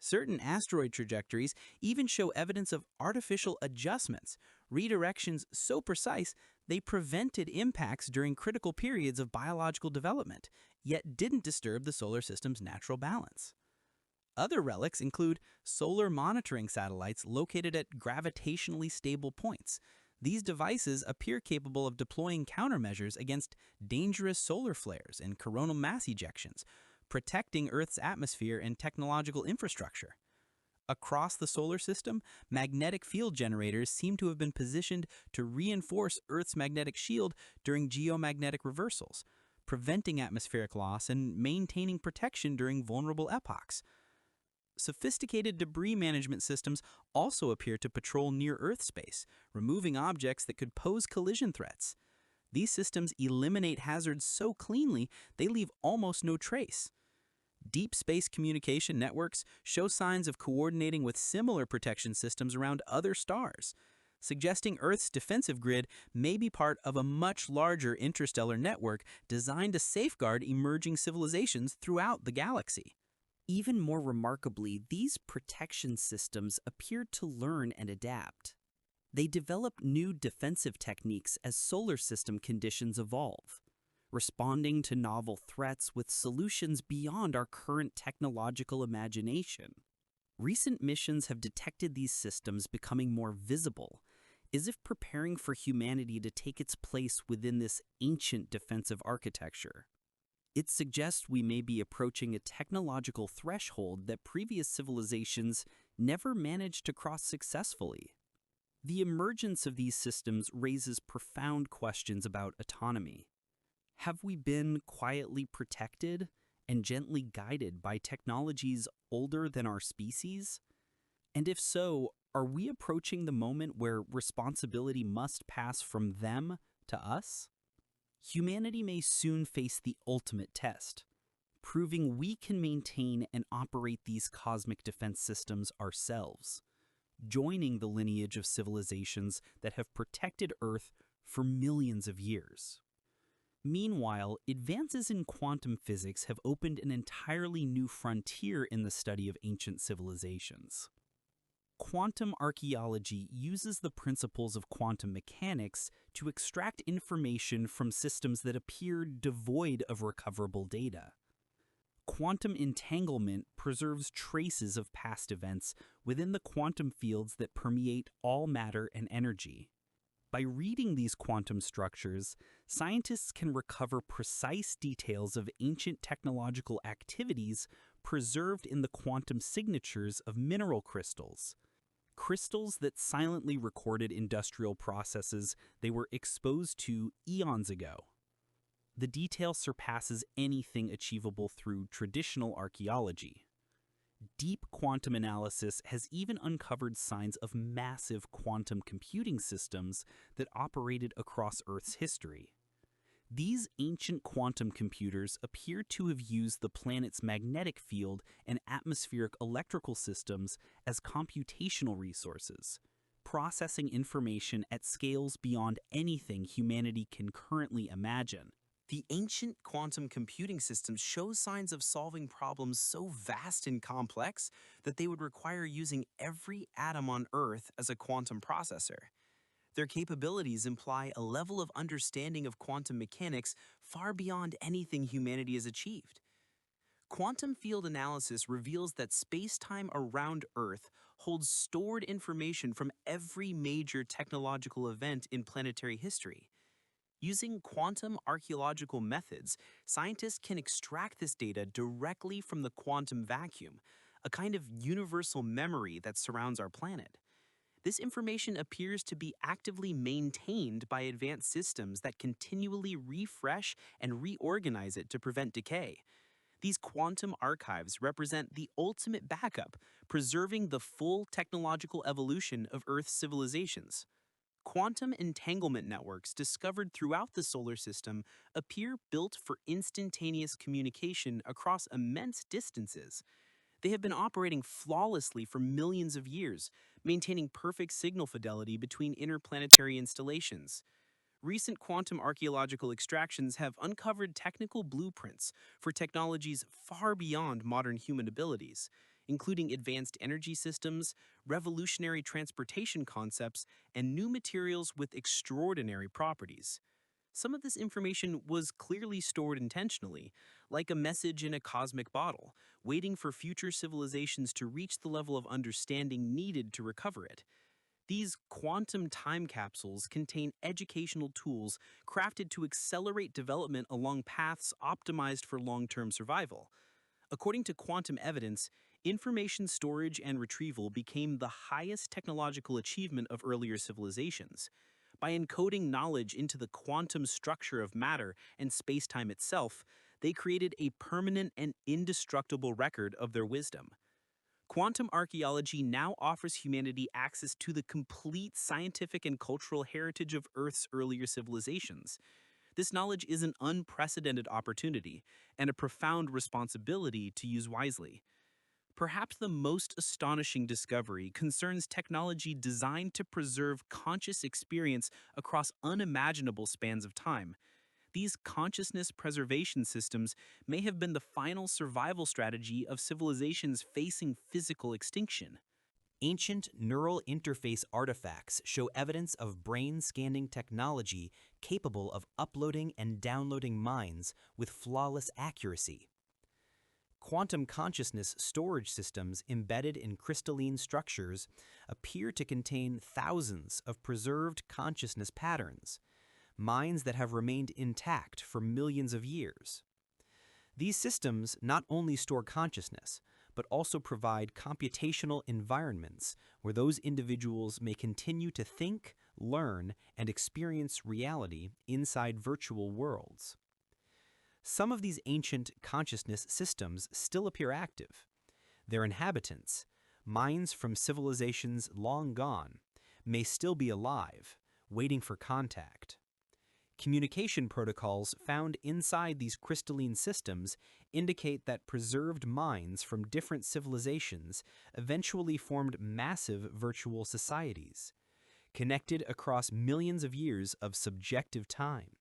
Certain asteroid trajectories even show evidence of artificial adjustments, redirections so precise they prevented impacts during critical periods of biological development, yet didn't disturb the solar system's natural balance. Other relics include solar monitoring satellites located at gravitationally stable points. These devices appear capable of deploying countermeasures against dangerous solar flares and coronal mass ejections, protecting Earth's atmosphere and technological infrastructure. Across the solar system, magnetic field generators seem to have been positioned to reinforce Earth's magnetic shield during geomagnetic reversals, preventing atmospheric loss and maintaining protection during vulnerable epochs. Sophisticated debris management systems also appear to patrol near-Earth space, removing objects that could pose collision threats. These systems eliminate hazards so cleanly they leave almost no trace. Deep space communication networks show signs of coordinating with similar protection systems around other stars, suggesting Earth's defensive grid may be part of a much larger interstellar network designed to safeguard emerging civilizations throughout the galaxy. Even more remarkably, these protection systems appeared to learn and adapt. They developed new defensive techniques as solar system conditions evolve, responding to novel threats with solutions beyond our current technological imagination. Recent missions have detected these systems becoming more visible, as if preparing for humanity to take its place within this ancient defensive architecture. It suggests we may be approaching a technological threshold that previous civilizations never managed to cross successfully. The emergence of these systems raises profound questions about autonomy. Have we been quietly protected and gently guided by technologies older than our species? And if so, are we approaching the moment where responsibility must pass from them to us? Humanity may soon face the ultimate test, proving we can maintain and operate these cosmic defense systems ourselves, joining the lineage of civilizations that have protected Earth for millions of years. Meanwhile, advances in quantum physics have opened an entirely new frontier in the study of ancient civilizations. Quantum archaeology uses the principles of quantum mechanics to extract information from systems that appear devoid of recoverable data. Quantum entanglement preserves traces of past events within the quantum fields that permeate all matter and energy. By reading these quantum structures, scientists can recover precise details of ancient technological activities preserved in the quantum signatures of mineral crystals, crystals that silently recorded industrial processes they were exposed to eons ago. The detail surpasses anything achievable through traditional archaeology. Deep quantum analysis has even uncovered signs of massive quantum computing systems that operated across Earth's history. These ancient quantum computers appear to have used the planet's magnetic field and atmospheric electrical systems as computational resources, processing information at scales beyond anything humanity can currently imagine. The ancient quantum computing systems show signs of solving problems so vast and complex that they would require using every atom on Earth as a quantum processor. Their capabilities imply a level of understanding of quantum mechanics far beyond anything humanity has achieved. Quantum field analysis reveals that space-time around Earth holds stored information from every major technological event in planetary history. Using quantum archaeological methods, scientists can extract this data directly from the quantum vacuum, a kind of universal memory that surrounds our planet. This information appears to be actively maintained by advanced systems that continually refresh and reorganize it to prevent decay. These quantum archives represent the ultimate backup, preserving the full technological evolution of Earth's civilizations. Quantum entanglement networks discovered throughout the solar system appear built for instantaneous communication across immense distances. They have been operating flawlessly for millions of years, maintaining perfect signal fidelity between interplanetary installations. Recent quantum archaeological extractions have uncovered technical blueprints for technologies far beyond modern human abilities, including advanced energy systems, revolutionary transportation concepts, and new materials with extraordinary properties. Some of this information was clearly stored intentionally, like a message in a cosmic bottle, waiting for future civilizations to reach the level of understanding needed to recover it. These quantum time capsules contain educational tools crafted to accelerate development along paths optimized for long-term survival. According to quantum evidence, information storage and retrieval became the highest technological achievement of earlier civilizations. By encoding knowledge into the quantum structure of matter and space-time itself, they created a permanent and indestructible record of their wisdom. Quantum archaeology now offers humanity access to the complete scientific and cultural heritage of Earth's earlier civilizations. This knowledge is an unprecedented opportunity and a profound responsibility to use wisely. Perhaps the most astonishing discovery concerns technology designed to preserve conscious experience across unimaginable spans of time. These consciousness preservation systems may have been the final survival strategy of civilizations facing physical extinction. Ancient neural interface artifacts show evidence of brain scanning technology capable of uploading and downloading minds with flawless accuracy. Quantum consciousness storage systems embedded in crystalline structures appear to contain thousands of preserved consciousness patterns, minds that have remained intact for millions of years. These systems not only store consciousness, but also provide computational environments where those individuals may continue to think, learn, and experience reality inside virtual worlds. Some of these ancient consciousness systems still appear active. Their inhabitants, minds from civilizations long gone, may still be alive, waiting for contact. Communication protocols found inside these crystalline systems indicate that preserved minds from different civilizations eventually formed massive virtual societies, connected across millions of years of subjective time.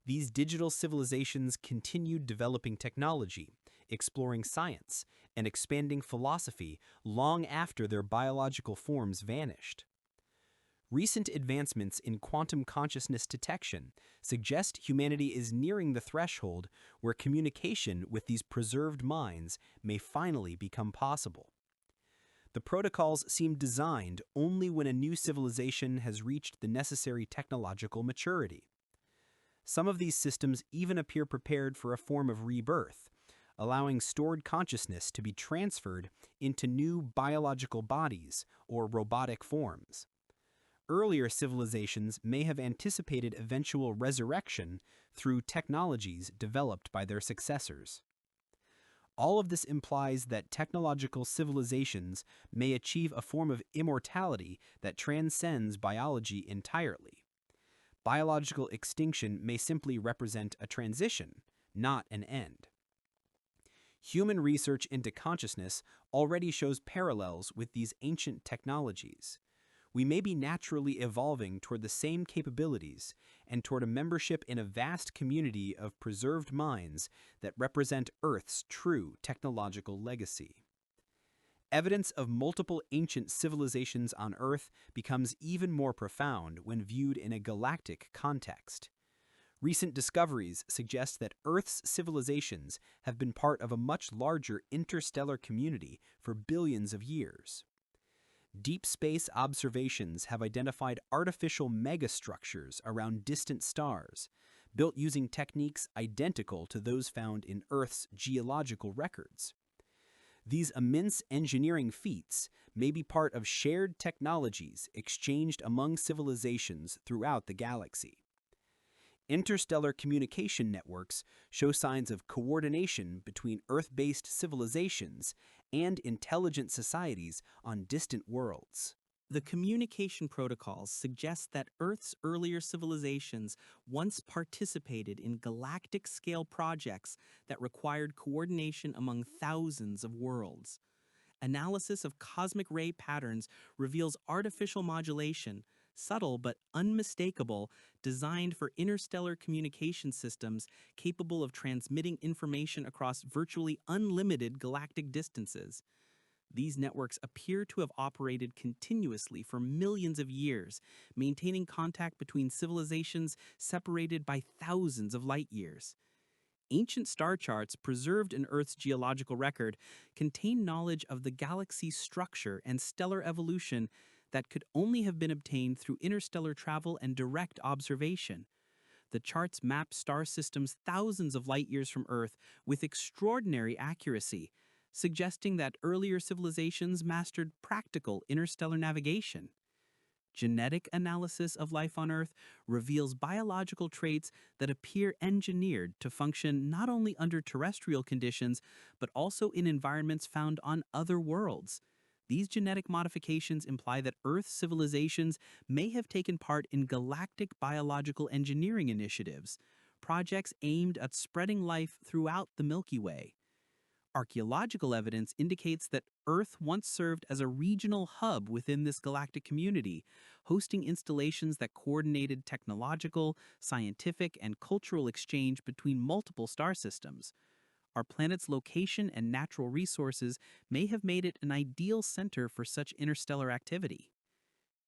These digital civilizations continued developing technology, exploring science, and expanding philosophy long after their biological forms vanished. Recent advancements in quantum consciousness detection suggest humanity is nearing the threshold where communication with these preserved minds may finally become possible. The protocols seem designed only when a new civilization has reached the necessary technological maturity. Some of these systems even appear prepared for a form of rebirth, allowing stored consciousness to be transferred into new biological bodies or robotic forms. Earlier civilizations may have anticipated eventual resurrection through technologies developed by their successors. All of this implies that technological civilizations may achieve a form of immortality that transcends biology entirely. Biological extinction may simply represent a transition, not an end. Human research into consciousness already shows parallels with these ancient technologies. We may be naturally evolving toward the same capabilities and toward a membership in a vast community of preserved minds that represent Earth's true technological legacy. Evidence of multiple ancient civilizations on Earth becomes even more profound when viewed in a galactic context. Recent discoveries suggest that Earth's civilizations have been part of a much larger interstellar community for billions of years. Deep space observations have identified artificial megastructures around distant stars, built using techniques identical to those found in Earth's geological records. These immense engineering feats may be part of shared technologies exchanged among civilizations throughout the galaxy. Interstellar communication networks show signs of coordination between Earth-based civilizations and intelligent societies on distant worlds. The communication protocols suggest that Earth's earlier civilizations once participated in galactic-scale projects that required coordination among thousands of worlds. Analysis of cosmic ray patterns reveals artificial modulation, subtle but unmistakable, designed for interstellar communication systems capable of transmitting information across virtually unlimited galactic distances. These networks appear to have operated continuously for millions of years, maintaining contact between civilizations separated by thousands of light years. Ancient star charts preserved in Earth's geological record contain knowledge of the galaxy's structure and stellar evolution that could only have been obtained through interstellar travel and direct observation. The charts map star systems thousands of light years from Earth with extraordinary accuracy, suggesting that earlier civilizations mastered practical interstellar navigation. Genetic analysis of life on Earth reveals biological traits that appear engineered to function not only under terrestrial conditions, but also in environments found on other worlds. These genetic modifications imply that Earth civilizations may have taken part in galactic biological engineering initiatives, projects aimed at spreading life throughout the Milky Way. Archaeological evidence indicates that Earth once served as a regional hub within this galactic community, hosting installations that coordinated technological, scientific, and cultural exchange between multiple star systems. Our planet's location and natural resources may have made it an ideal center for such interstellar activity.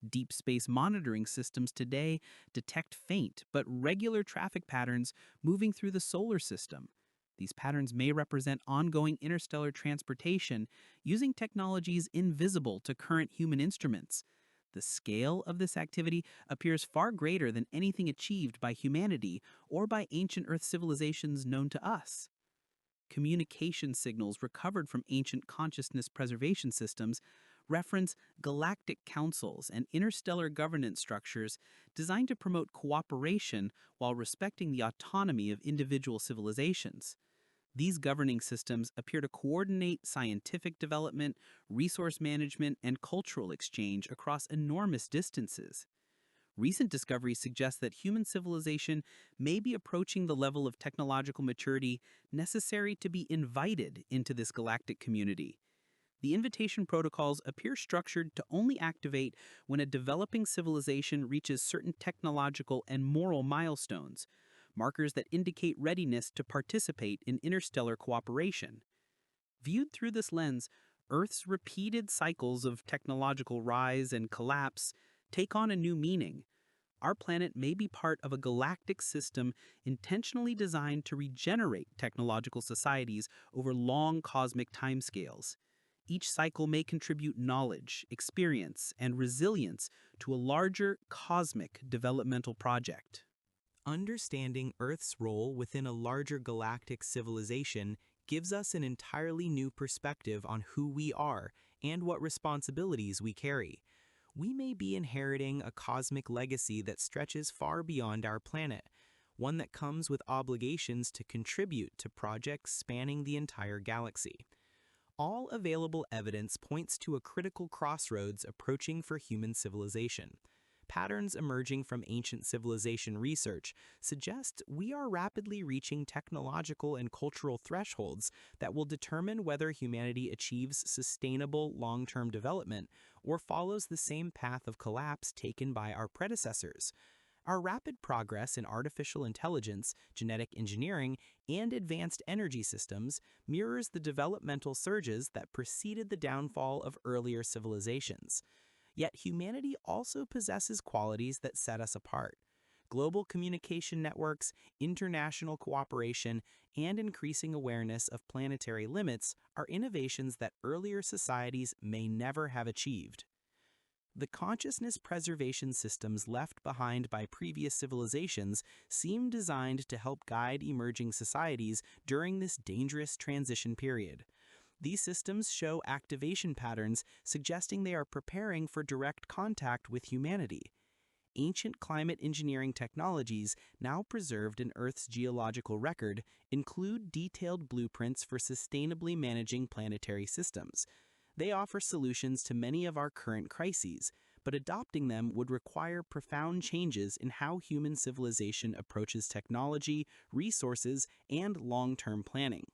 Deep space monitoring systems today detect faint but regular traffic patterns moving through the solar system. These patterns may represent ongoing interstellar transportation using technologies invisible to current human instruments. The scale of this activity appears far greater than anything achieved by humanity or by ancient Earth civilizations known to us. Communication signals recovered from ancient consciousness preservation systems reference galactic councils and interstellar governance structures designed to promote cooperation while respecting the autonomy of individual civilizations. These governing systems appear to coordinate scientific development, resource management, and cultural exchange across enormous distances. Recent discoveries suggest that human civilization may be approaching the level of technological maturity necessary to be invited into this galactic community. The invitation protocols appear structured to only activate when a developing civilization reaches certain technological and moral milestones, markers that indicate readiness to participate in interstellar cooperation. Viewed through this lens, Earth's repeated cycles of technological rise and collapse take on a new meaning. Our planet may be part of a galactic system intentionally designed to regenerate technological societies over long cosmic timescales. Each cycle may contribute knowledge, experience, and resilience to a larger cosmic developmental project. Understanding Earth's role within a larger galactic civilization gives us an entirely new perspective on who we are and what responsibilities we carry. We may be inheriting a cosmic legacy that stretches far beyond our planet, one that comes with obligations to contribute to projects spanning the entire galaxy. All available evidence points to a critical crossroads approaching for human civilization. Patterns emerging from ancient civilization research suggest we are rapidly reaching technological and cultural thresholds that will determine whether humanity achieves sustainable long-term development or follows the same path of collapse taken by our predecessors. Our rapid progress in artificial intelligence, genetic engineering, and advanced energy systems mirrors the developmental surges that preceded the downfall of earlier civilizations. Yet humanity also possesses qualities that set us apart. Global communication networks, international cooperation, and increasing awareness of planetary limits are innovations that earlier societies may never have achieved. The consciousness preservation systems left behind by previous civilizations seem designed to help guide emerging societies during this dangerous transition period. These systems show activation patterns suggesting they are preparing for direct contact with humanity. Ancient climate engineering technologies, now preserved in Earth's geological record, include detailed blueprints for sustainably managing planetary systems. They offer solutions to many of our current crises, but adopting them would require profound changes in how human civilization approaches technology, resources, and long-term planning.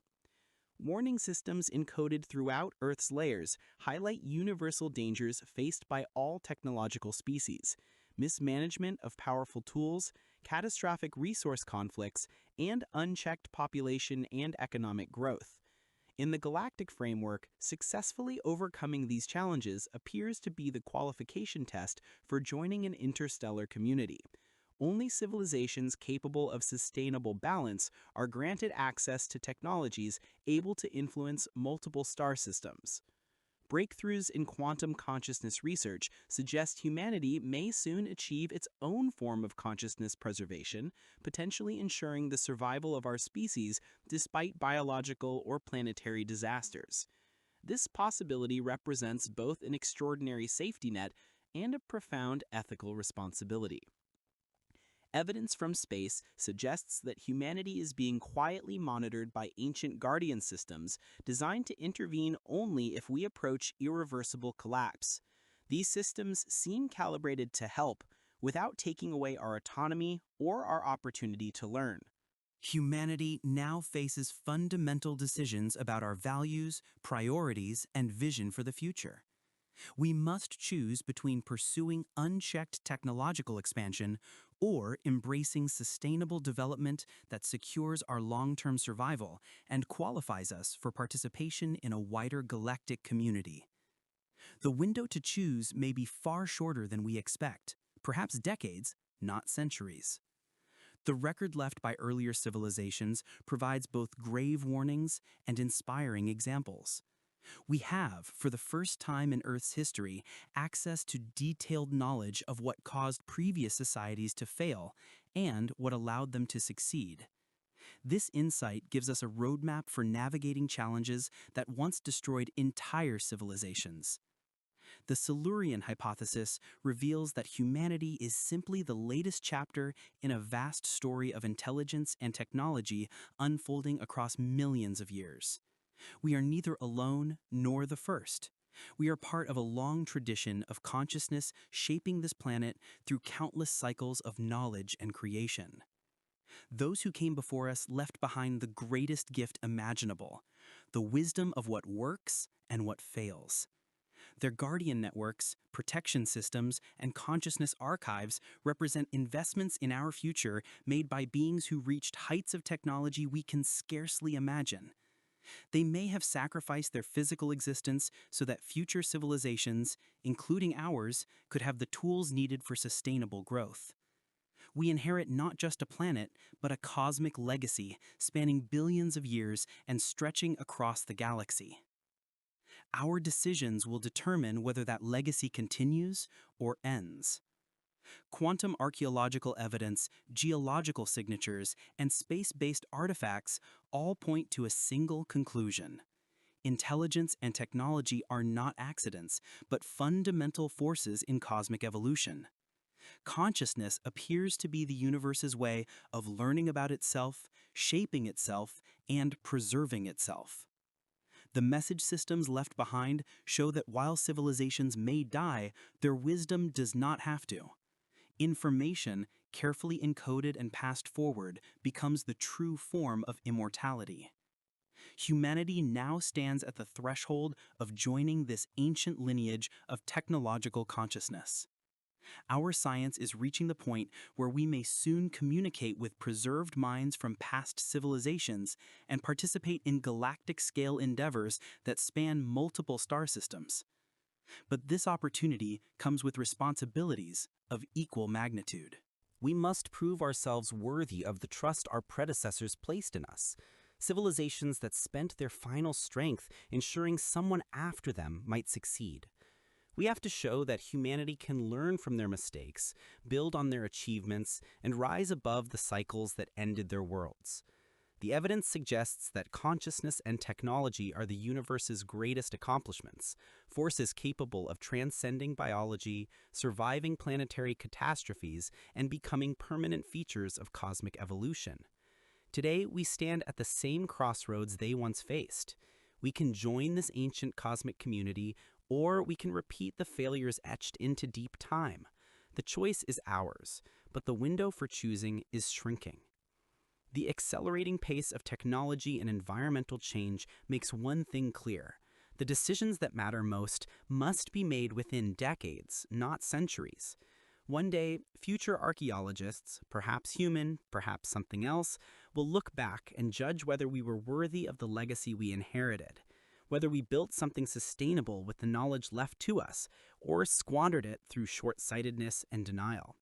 Warning systems encoded throughout Earth's layers highlight universal dangers faced by all technological species: mismanagement of powerful tools, catastrophic resource conflicts, and unchecked population and economic growth. In the galactic framework, successfully overcoming these challenges appears to be the qualification test for joining an interstellar community. Only civilizations capable of sustainable balance are granted access to technologies able to influence multiple star systems. Breakthroughs in quantum consciousness research suggest humanity may soon achieve its own form of consciousness preservation, potentially ensuring the survival of our species despite biological or planetary disasters. This possibility represents both an extraordinary safety net and a profound ethical responsibility. Evidence from space suggests that humanity is being quietly monitored by ancient guardian systems designed to intervene only if we approach irreversible collapse. These systems seem calibrated to help without taking away our autonomy or our opportunity to learn. Humanity now faces fundamental decisions about our values, priorities, and vision for the future. We must choose between pursuing unchecked technological expansion or embracing sustainable development that secures our long-term survival and qualifies us for participation in a wider galactic community. The window to choose may be far shorter than we expect, perhaps decades, not centuries. The record left by earlier civilizations provides both grave warnings and inspiring examples. We have, for the first time in Earth's history, access to detailed knowledge of what caused previous societies to fail and what allowed them to succeed. This insight gives us a roadmap for navigating challenges that once destroyed entire civilizations. The Silurian hypothesis reveals that humanity is simply the latest chapter in a vast story of intelligence and technology unfolding across millions of years. We are neither alone nor the first. We are part of a long tradition of consciousness shaping this planet through countless cycles of knowledge and creation. Those who came before us left behind the greatest gift imaginable, the wisdom of what works and what fails. Their guardian networks, protection systems, and consciousness archives represent investments in our future made by beings who reached heights of technology we can scarcely imagine. They may have sacrificed their physical existence so that future civilizations, including ours, could have the tools needed for sustainable growth. We inherit not just a planet, but a cosmic legacy spanning billions of years and stretching across the galaxy. Our decisions will determine whether that legacy continues or ends. Quantum archaeological evidence, geological signatures, and space-based artifacts all point to a single conclusion. Intelligence and technology are not accidents, but fundamental forces in cosmic evolution. Consciousness appears to be the universe's way of learning about itself, shaping itself, and preserving itself. The message systems left behind show that while civilizations may die, their wisdom does not have to. Information, carefully encoded and passed forward, becomes the true form of immortality. Humanity now stands at the threshold of joining this ancient lineage of technological consciousness. Our science is reaching the point where we may soon communicate with preserved minds from past civilizations and participate in galactic-scale endeavors that span multiple star systems. But this opportunity comes with responsibilities of equal magnitude. We must prove ourselves worthy of the trust our predecessors placed in us, civilizations that spent their final strength ensuring someone after them might succeed. We have to show that humanity can learn from their mistakes, build on their achievements, and rise above the cycles that ended their worlds. The evidence suggests that consciousness and technology are the universe's greatest accomplishments, forces capable of transcending biology, surviving planetary catastrophes, and becoming permanent features of cosmic evolution. Today, we stand at the same crossroads they once faced. We can join this ancient cosmic community, or we can repeat the failures etched into deep time. The choice is ours, but the window for choosing is shrinking. The accelerating pace of technology and environmental change makes one thing clear. The decisions that matter most must be made within decades, not centuries. One day, future archaeologists, perhaps human, perhaps something else, will look back and judge whether we were worthy of the legacy we inherited, whether we built something sustainable with the knowledge left to us, or squandered it through short-sightedness and denial.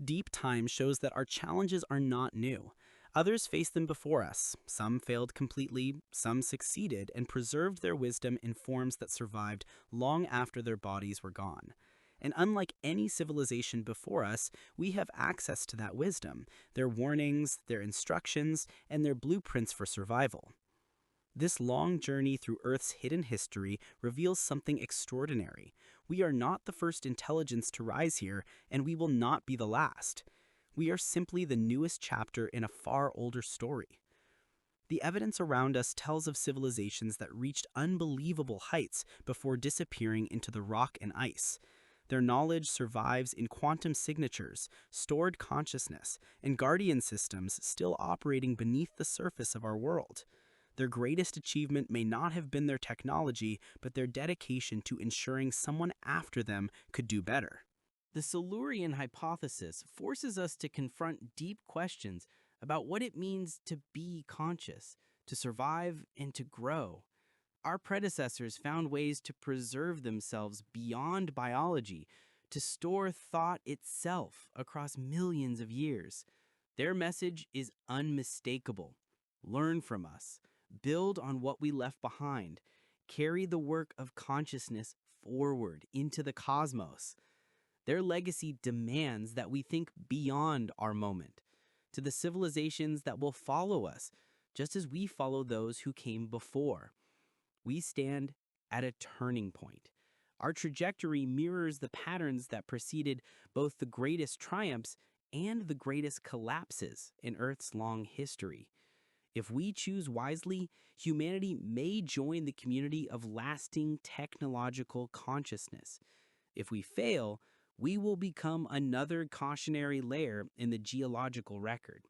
Deep time shows that our challenges are not new. Others faced them before us. Some failed completely, some succeeded and preserved their wisdom in forms that survived long after their bodies were gone. And unlike any civilization before us, we have access to that wisdom, their warnings, their instructions, and their blueprints for survival. This long journey through Earth's hidden history reveals something extraordinary. We are not the first intelligence to rise here, and we will not be the last. We are simply the newest chapter in a far older story. The evidence around us tells of civilizations that reached unbelievable heights before disappearing into the rock and ice. Their knowledge survives in quantum signatures, stored consciousness, and guardian systems still operating beneath the surface of our world. Their greatest achievement may not have been their technology, but their dedication to ensuring someone after them could do better. The Silurian hypothesis forces us to confront deep questions about what it means to be conscious, to survive, and to grow. Our predecessors found ways to preserve themselves beyond biology, to store thought itself across millions of years. Their message is unmistakable. Learn from us. Build on what we left behind. Carry the work of consciousness forward into the cosmos. Their legacy demands that we think beyond our moment, to the civilizations that will follow us, just as we follow those who came before. We stand at a turning point. Our trajectory mirrors the patterns that preceded both the greatest triumphs and the greatest collapses in Earth's long history. If we choose wisely, humanity may join the community of lasting technological consciousness. If we fail, we will become another cautionary layer in the geological record.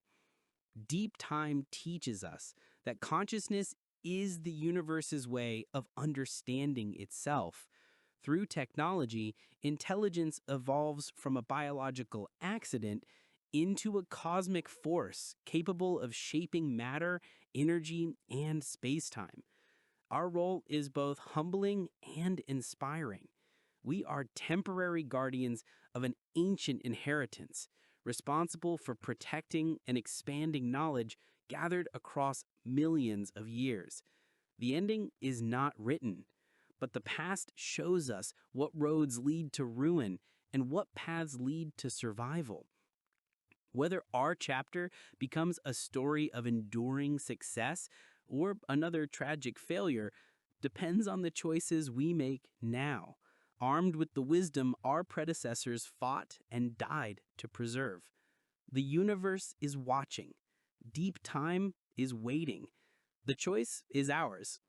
Deep time teaches us that consciousness is the universe's way of understanding itself. Through technology, intelligence evolves from a biological accident into a cosmic force capable of shaping matter, energy, and spacetime. Our role is both humbling and inspiring. We are temporary guardians of an ancient inheritance, responsible for protecting and expanding knowledge gathered across millions of years. The ending is not written, but the past shows us what roads lead to ruin and what paths lead to survival. Whether our chapter becomes a story of enduring success or another tragic failure depends on the choices we make now, armed with the wisdom our predecessors fought and died to preserve. The universe is watching. Deep time is waiting. The choice is ours.